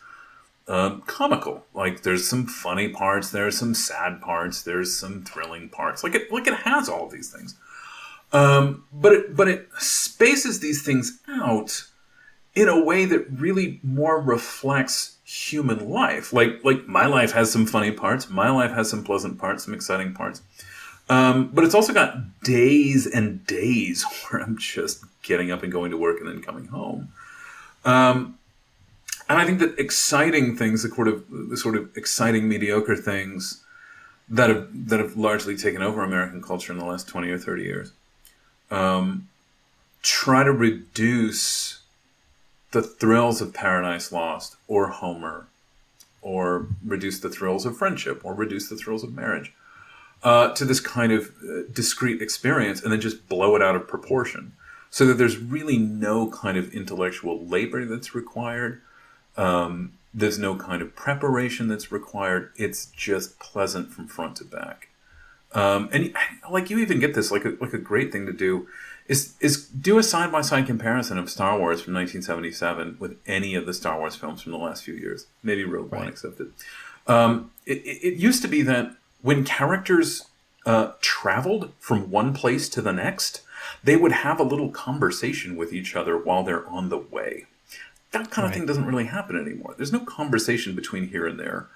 comical. Like there's some funny parts, there's some sad parts, there's some thrilling parts. Like it has all of these things. But it spaces these things out in a way that really more reflects human life. Like my life has some funny parts, my life has some pleasant parts, some exciting parts. But it's also got days and days where I'm just getting up and going to work and then coming home. And I think that exciting things, the sort of exciting mediocre things that have largely taken over American culture in the last 20 or 30 years, try to reduce the thrills of Paradise Lost or Homer, or reduce the thrills of friendship, or reduce the thrills of marriage, to this kind of discrete experience, and then just blow it out of proportion, so that there's really no kind of intellectual labor that's required. There's no kind of preparation that's required. It's just pleasant from front to back. And like you even get this, like a great thing to do is do a side-by-side comparison of Star Wars from 1977 with any of the Star Wars films from the last few years, maybe Rogue One excepted. It used to be that when characters traveled from one place to the next, they would have a little conversation with each other while they're on the way. That kind of thing doesn't really happen anymore. There's no conversation between here and there.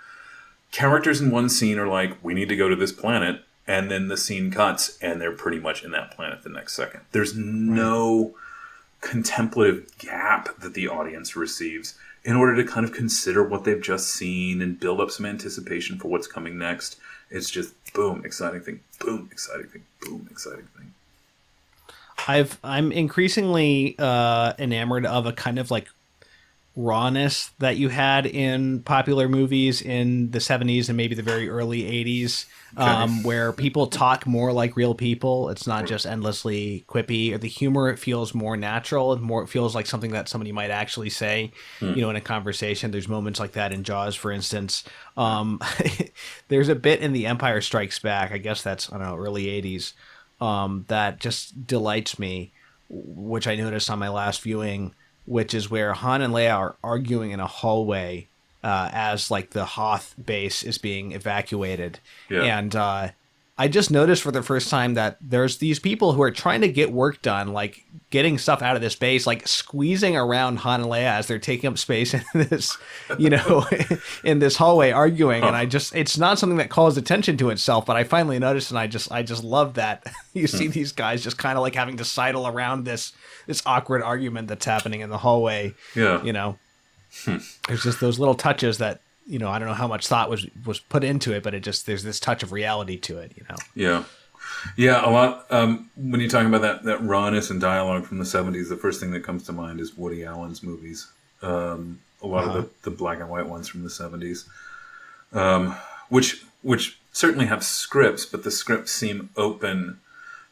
Characters in one scene are like, we need to go to this planet, and then the scene cuts, and they're pretty much in that planet the next second. There's no contemplative gap that the audience receives in order to kind of consider what they've just seen and build up some anticipation for what's coming next. It's just boom, exciting thing, boom, exciting thing, boom, exciting thing. I'm increasingly enamored of a kind of like rawness that you had in popular movies in the 70s and maybe the very early 80s, where people talk more like real people. It's not just endlessly quippy. Or the humor, it feels more natural and more, it feels like something that somebody might actually say, in a conversation. There's moments like that in Jaws, for instance. There's a bit in The Empire Strikes Back, I guess that's, I don't know, early 80s, that just delights me, which I noticed on my last viewing, which is where Han and Leia are arguing in a hallway as like the Hoth base is being evacuated. Yeah. And I just noticed for the first time that there's these people who are trying to get work done, like getting stuff out of this base, like squeezing around Han and Leia as they're taking up space in this, in this hallway arguing. And it's not something that calls attention to itself, but I finally noticed, and I just love that you see these guys just kind of like having to sidle around this awkward argument that's happening in the hallway. Yeah. There's just those little touches that, I don't know how much thought was put into it, but there's this touch of reality to it, Yeah. Yeah, a lot. When you're talking about that rawness and dialogue from the 70s, the first thing that comes to mind is Woody Allen's movies. A lot of the black and white ones from the 70s, which certainly have scripts, but the scripts seem open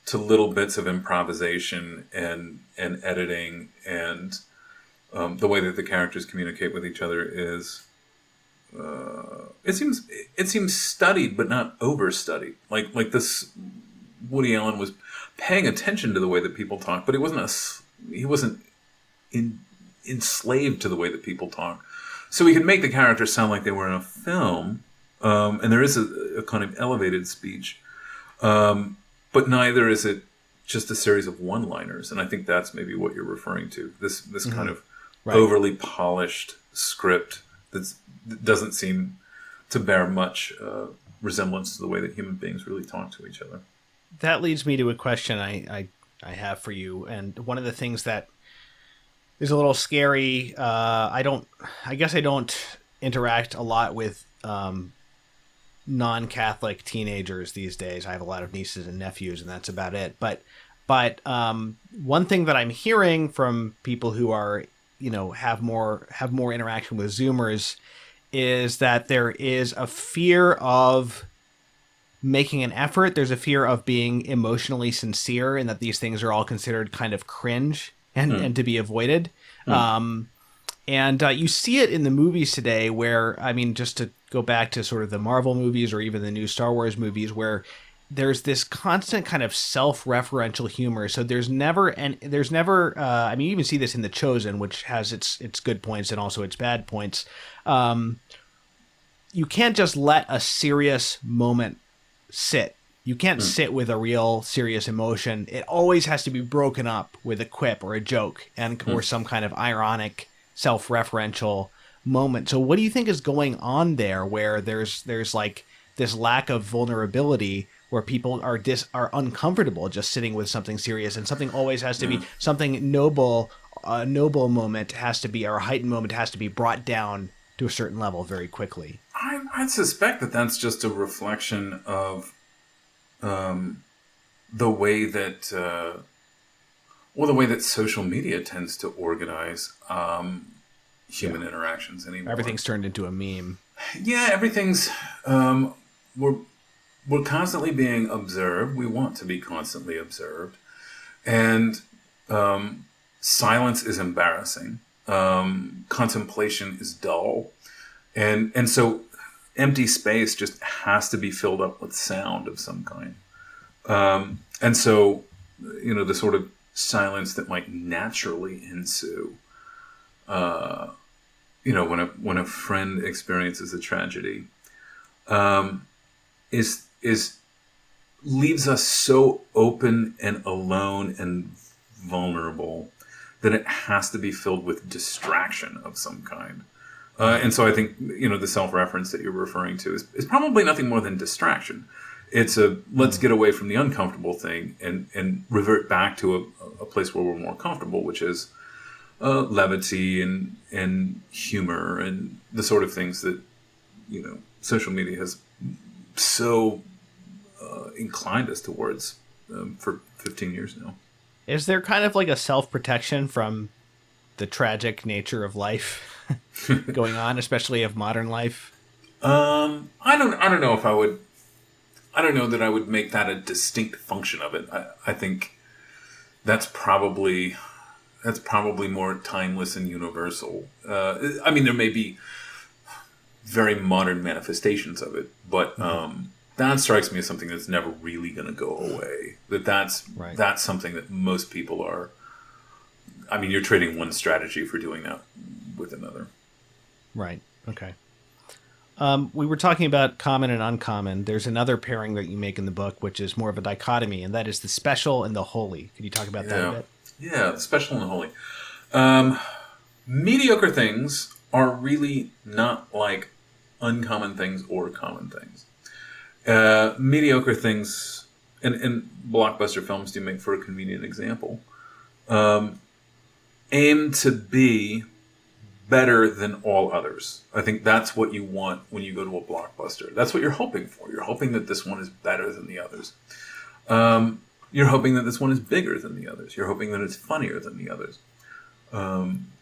to little bits of improvisation and editing, and the way that the characters communicate with each other is it seems studied but not overstudied. Like this, Woody Allen was paying attention to the way that people talk, but he wasn't enslaved to the way that people talk. So he could make the characters sound like they were in a film, and there is a kind of elevated speech, but neither is it just a series of one-liners. And I think that's maybe what you're referring to. This kind of overly polished script that doesn't seem to bear much resemblance to the way that human beings really talk to each other. That leads me to a question I have for you. And one of the things that is a little scary, I guess I don't interact a lot with non-Catholic teenagers these days. I have a lot of nieces and nephews, and that's about it. But one thing that I'm hearing from people who are, have more interaction with Zoomers is that there is a fear of making an effort. There's a fear of being emotionally sincere, and that these things are all considered kind of cringe and to be avoided. And you see it in the movies today where, just to go back to sort of the Marvel movies or even the new Star Wars movies, where there's this constant kind of self-referential humor. So you even see this in The Chosen, which has its good points and also its bad points. You can't just let a serious moment sit. You can't sit with a real serious emotion. It always has to be broken up with a quip or a joke or some kind of ironic self-referential moment. So what do you think is going on there, where there's like this lack of vulnerability, where people are uncomfortable just sitting with something serious, and something always has to be something noble, a noble moment has to be, or a heightened moment has to be brought down to a certain level very quickly? I suspect that that's just a reflection of the way that social media tends to organize human interactions anymore. Everything's turned into a meme. Yeah, everything's we're constantly being observed. We want to be constantly observed, and silence is embarrassing. Contemplation is dull, and so empty space just has to be filled up with sound of some kind. And so, the sort of silence that might naturally ensue, when a friend experiences a tragedy, is leaves us so open and alone and vulnerable that it has to be filled with distraction of some kind. And so I think, the self-reference that you're referring to is probably nothing more than distraction. It's let's get away from the uncomfortable thing and revert back to a place where we're more comfortable, which is levity and humor and the sort of things that, social media has so inclined us towards for 15 years now. Is there kind of like a self-protection from the tragic nature of life going on, especially of modern life? I don't know if I would. I don't know that I would make that a distinct function of it. I think that's probably more timeless and universal. There may be very modern manifestations of it, but that strikes me as something that's never really going to go away. That's something that most people are. You're trading one strategy for doing that with another. Right. Okay. We were talking about common and uncommon. There's another pairing that you make in the book, which is more of a dichotomy, and that is the special and the holy. Could you talk about that a bit? Yeah, the special and the holy. Mediocre things are really not like uncommon things or common things. Mediocre things, and blockbuster films do make for a convenient example, aim to be better than all others. I think that's what you want when you go to a blockbuster. That's what you're hoping for. You're hoping that this one is better than the others. You're hoping that this one is bigger than the others. You're hoping that it's funnier than the others.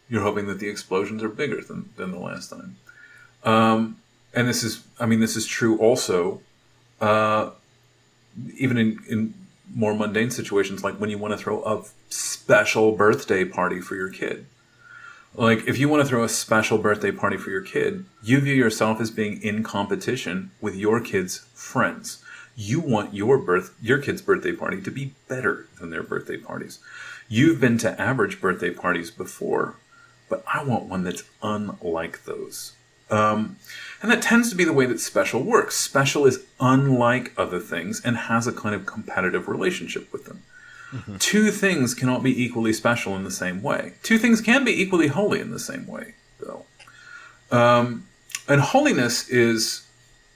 You're hoping that the explosions are bigger than the last time. And this is true also, even in more mundane situations, like when you want to throw a special birthday party for your kid. Like, if you want to throw a special birthday party for your kid, you view yourself as being in competition with your kid's friends. You want your kid's birthday party to be better than their birthday parties. You've been to average birthday parties before, but I want one that's unlike those. And that tends to be the way that special works. Special is unlike other things and has a kind of competitive relationship with them. Mm-hmm. Two things cannot be equally special in the same way. Two things can be equally holy in the same way, though. And holiness is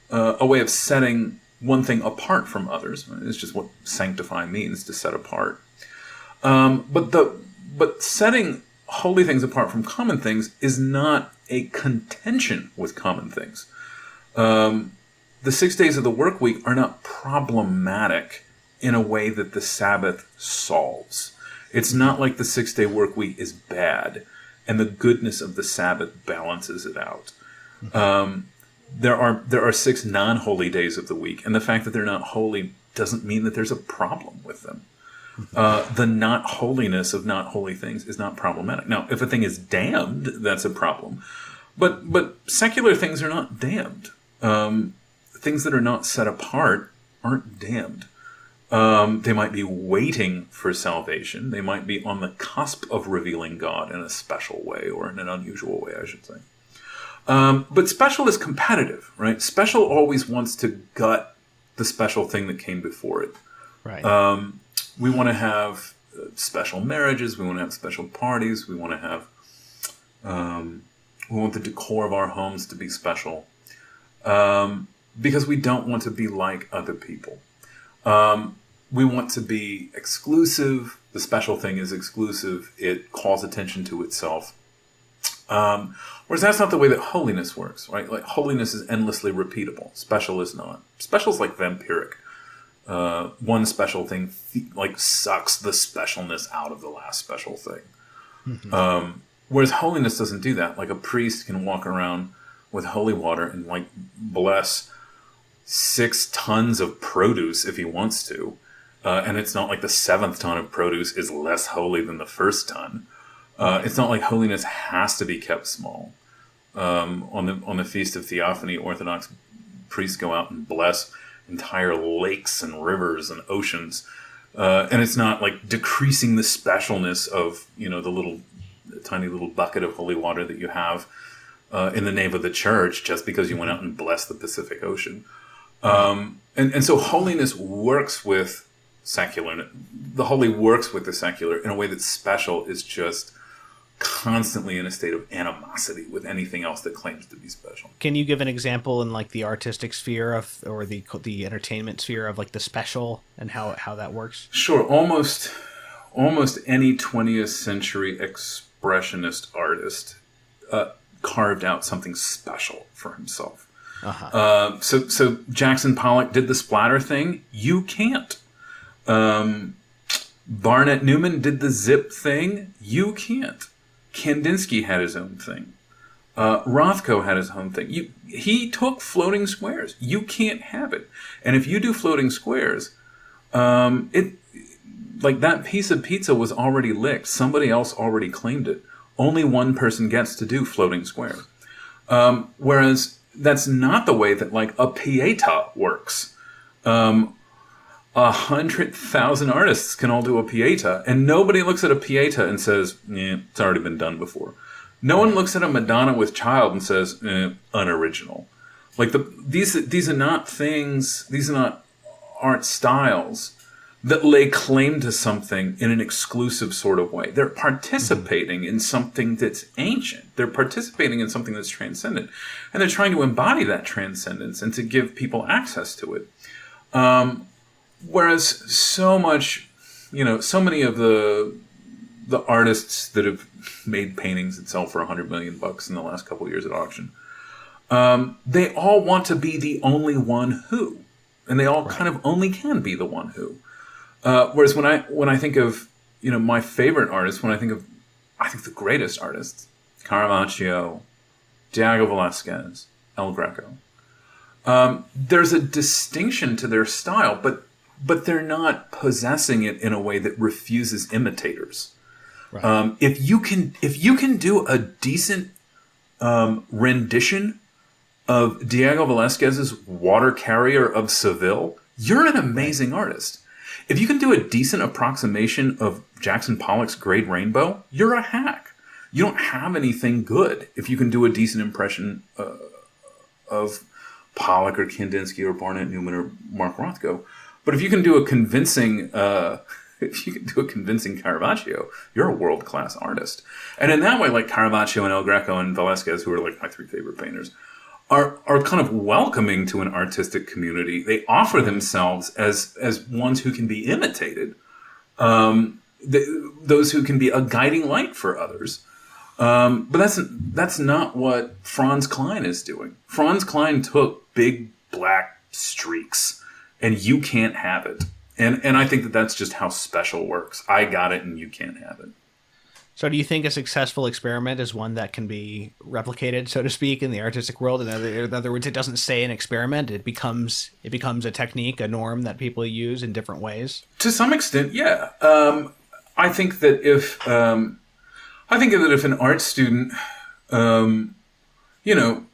a way of setting one thing apart from others. It's just what sanctify means, to set apart. But setting holy things apart from common things is not a contention with common things. The 6 days of the work week are not problematic in a way that the Sabbath solves. It's not like the 6-day work week is bad and the goodness of the Sabbath balances it out. There are 6 non-holy days of the week, and the fact that they're not holy doesn't mean that there's a problem with them. The not holiness of not holy things is not problematic. Now, if a thing is damned, that's a problem. But secular things are not damned. Things that are not set apart aren't damned. They might be waiting for salvation. They might be on the cusp of revealing God in a special way, or in an unusual way, I should say. But special is competitive, right? Special always wants to gut the special thing that came before it. Right. We want to have special marriages. We want to have special parties. We want to have, we want the decor of our homes to be special, because we don't want to be like other people. We want to be exclusive. The special thing is exclusive. It calls attention to itself. Whereas that's not the way that holiness works, right? Like, holiness is endlessly repeatable. Special is not. Special is like vampiric. One special thing sucks the specialness out of the last special thing. Whereas holiness doesn't do that. Like, a priest can walk around with holy water and bless 6 tons of produce if he wants to. And it's not like the 7th ton of produce is less holy than the 1st ton. It's not like holiness has to be kept small. On the Feast of Theophany, Orthodox priests go out and bless entire lakes and rivers and oceans. And it's not like decreasing the specialness of, the tiny little bucket of holy water that you have in the name of the church just because you went out and blessed the Pacific Ocean. And so holiness works with secular. The holy works with the secular in a way that special is just constantly in a state of animosity with anything else that claims to be special. Can you give an example in the artistic sphere or the entertainment sphere of the special and how that works? Sure. Almost any 20th century expressionist artist carved out something special for himself. So Jackson Pollock did the splatter thing. You can't. Barnett Newman did the zip thing. You can't. Kandinsky had his own thing. Rothko had his own thing. He took floating squares. You can't have it. And if you do floating squares, that piece of pizza was already licked. Somebody else already claimed it. Only one person gets to do floating squares. Whereas that's not the way that a Pieta works. 100,000 artists can all do a Pieta, and nobody looks at a Pieta and says, it's already been done before. No one looks at a Madonna with Child and says, unoriginal. These are not things, these are not art styles that lay claim to something in an exclusive sort of way. They're participating in something that's ancient. They're participating in something that's transcendent. And they're trying to embody that transcendence and to give people access to it. Whereas so many of the artists that have made paintings that sell for $100 million in the last couple of years at auction, they all want to be the only one who, and they all kind of only can be the one who. Whereas when I think of my favorite artists, I think the greatest artists, Caravaggio, Diego Velázquez, El Greco, there's a distinction to their style, but they're not possessing it in a way that refuses imitators. Right. If you can do a decent rendition of Diego Velázquez's Water Carrier of Seville, you're an amazing artist. If you can do a decent approximation of Jackson Pollock's Great Rainbow, you're a hack. You don't have anything good if you can do a decent impression of Pollock or Kandinsky or Barnett Newman or Mark Rothko. But if you can do a convincing if you can do a convincing Caravaggio, you're a world-class artist. And in that way, like Caravaggio and El Greco and Velázquez, who are like my three favorite painters, are kind of welcoming to an artistic community. They offer themselves as ones who can be imitated, those who can be a guiding light for others. But that's not what Franz Klein is doing. Franz Klein took big black streaks, and you can't have it. And I think that that's just how special works. I got it, and you can't have it. So do you think a successful experiment is one that can be replicated, so to speak, in the artistic world? In other words, it doesn't stay an experiment. It becomes a technique, a norm that people use in different ways? To some extent, yeah. I think that if an art student,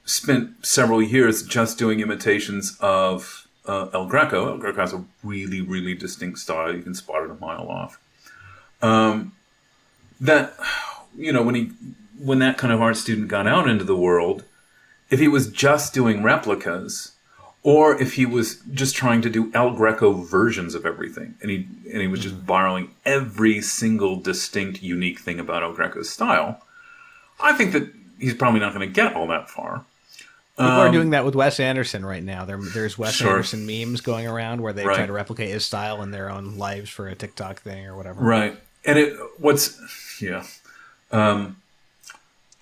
spent several years just doing imitations of El Greco has a really, really distinct style. You can spot it a mile off. That, when that kind of art student got out into the world, if he was just doing replicas, or if he was just trying to do El Greco versions of everything, and he was just borrowing every single distinct, unique thing about El Greco's style, I think that he's probably not going to get all that far. People are doing that with Wes Anderson right now. There's Wes Anderson memes going around where they try to replicate his style in their own lives for a TikTok thing or whatever. Right. And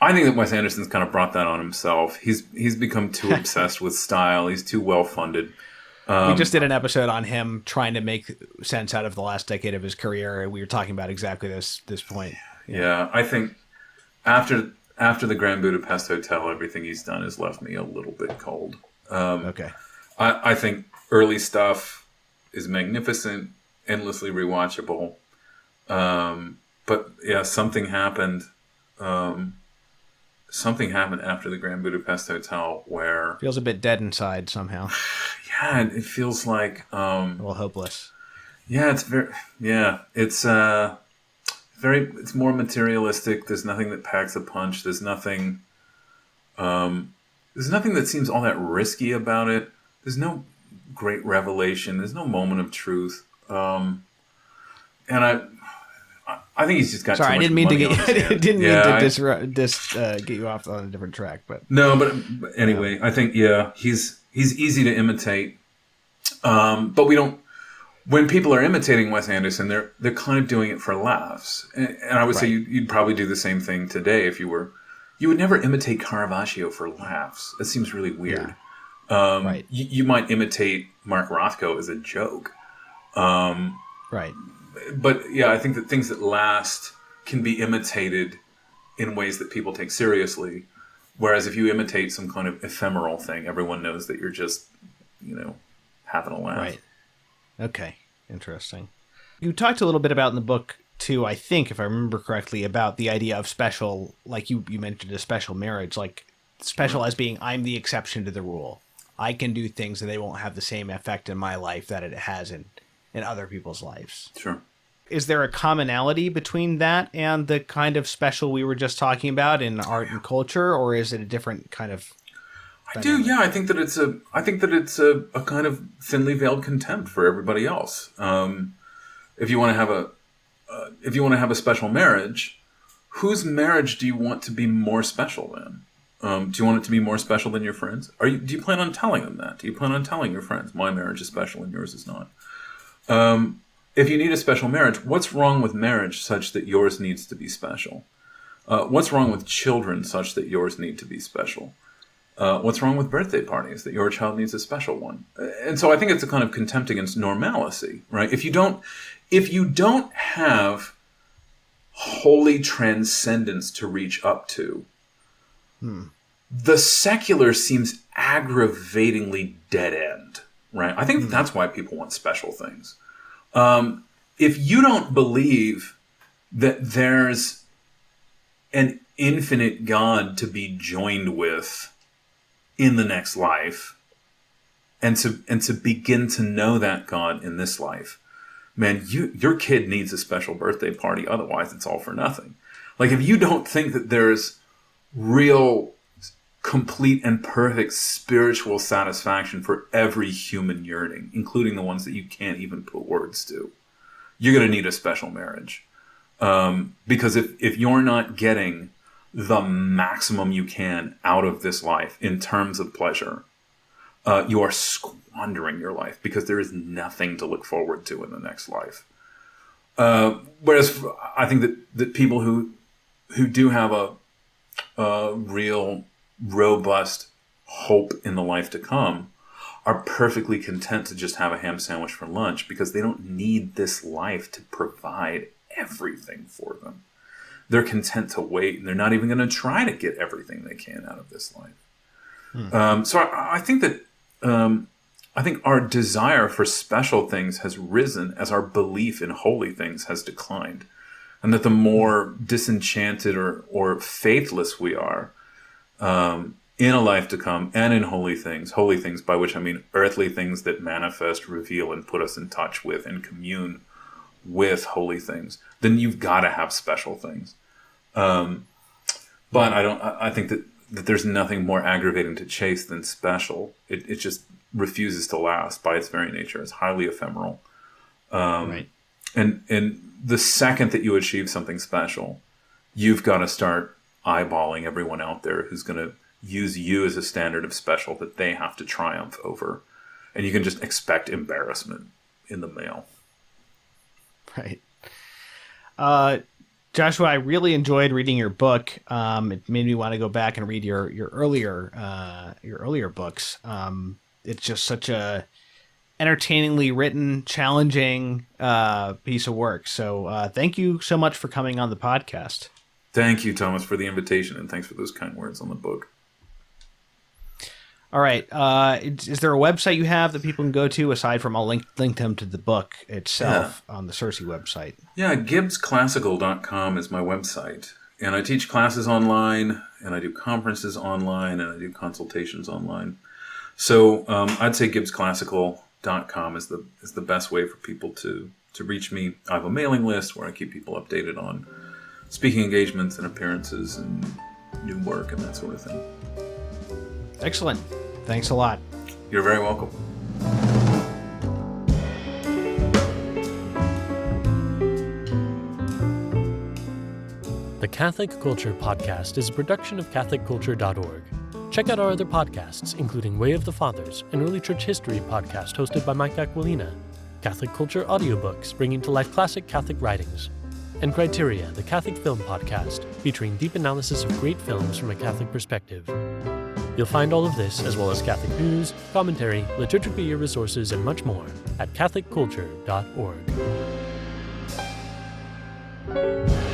I think that Wes Anderson's kind of brought that on himself. He's become too obsessed with style. He's too well-funded. We just did an episode on him trying to make sense out of the last decade of his career, and we were talking about exactly this point. Yeah, I think after the Grand Budapest Hotel, everything he's done has left me a little bit cold. Okay. I think early stuff is magnificent, endlessly rewatchable. But yeah, something happened after the Grand Budapest Hotel where feels a bit dead inside somehow. Yeah, it feels like a little hopeless. Yeah, it's more materialistic. There's nothing that packs a punch. There's nothing that seems all that risky about it. There's no great revelation. There's no moment of truth. And I think he's just got. Sorry, too much I didn't mean money to on his hands. get you off on a different track, but no. But anyway, I think he's easy to imitate. But we don't. When people are imitating Wes Anderson, they're kind of doing it for laughs. And I would say you'd probably do the same thing today if you were. You would never imitate Caravaggio for laughs. It seems really weird. Yeah. You might imitate Mark Rothko as a joke. Right. But yeah, I think that things that last can be imitated in ways that people take seriously. Whereas if you imitate some kind of ephemeral thing, everyone knows that you're just, having a laugh. Right. Okay. Interesting. You talked a little bit about in the book too, I think, if I remember correctly, about the idea of special, like you mentioned a special marriage, like special as being I'm the exception to the rule. I can do things and they won't have the same effect in my life that it has in other people's lives. Sure. Is there a commonality between that and the kind of special we were just talking about in art and culture, or is it a different kind of dynamic? Yeah. I think that it's a kind of thinly veiled contempt for everybody else. If you want to have a special marriage, whose marriage do you want to be more special than? Do you want it to be more special than your friends? Do you plan on telling them that? Do you plan on telling your friends, my marriage is special and yours is not? If you need a special marriage, what's wrong with marriage such that yours needs to be special? What's wrong with children such that yours need to be special? What's wrong with birthday parties that your child needs a special one? And so I think it's a kind of contempt against normalcy, right? If you don't have holy transcendence to reach up to, the secular seems aggravatingly dead end, right? I think that's why people want special things. If you don't believe that there's an infinite God to be joined with in the next life, and to begin to know that God in this life, man, your kid needs a special birthday party. Otherwise, it's all for nothing. Like, if you don't think that there's real, complete, and perfect spiritual satisfaction for every human yearning, including the ones that you can't even put words to, you're going to need a special marriage. Because if you're not getting the maximum you can out of this life in terms of pleasure, you are squandering your life because there is nothing to look forward to in the next life. Whereas I think that people who do have a real robust hope in the life to come are perfectly content to just have a ham sandwich for lunch because they don't need this life to provide everything for them. They're content to wait, and they're not even going to try to get everything they can out of this life. So I think that I think our desire for special things has risen as our belief in holy things has declined, and that the more disenchanted or faithless we are in a life to come and in holy things by which I mean earthly things that manifest, reveal, and put us in touch with and commune with holy things, then you've got to have special things. But I think that there's nothing more aggravating to chase than special. It just refuses to last by its very nature. It's highly ephemeral. Right. And the second that you achieve something special, you've got to start eyeballing everyone out there who's going to use you as a standard of special that they have to triumph over. And you can just expect embarrassment in the mail. Right. Joshua, I really enjoyed reading your book. It made me want to go back and read your earlier books. It's just such a entertainingly written, challenging piece of work. So thank you so much for coming on the podcast. Thank you, Thomas, for the invitation, and thanks for those kind words on the book. All right. Is there a website you have that people can go to aside from I'll link them to the book itself on the Circe website? Yeah, gibbsclassical.com is my website. And I teach classes online, and I do conferences online, and I do consultations online. So I'd say gibbsclassical.com is the best way for people to reach me. I have a mailing list where I keep people updated on speaking engagements and appearances and new work and that sort of thing. Excellent. Thanks a lot. You're very welcome. The Catholic Culture Podcast is a production of CatholicCulture.org. Check out our other podcasts, including Way of the Fathers, an early church history podcast hosted by Mike Aquilina, Catholic Culture audiobooks bringing to life classic Catholic writings, and Criteria, the Catholic film podcast, featuring deep analysis of great films from a Catholic perspective. You'll find all of this, as well as Catholic news, commentary, liturgical year resources, and much more at CatholicCulture.org.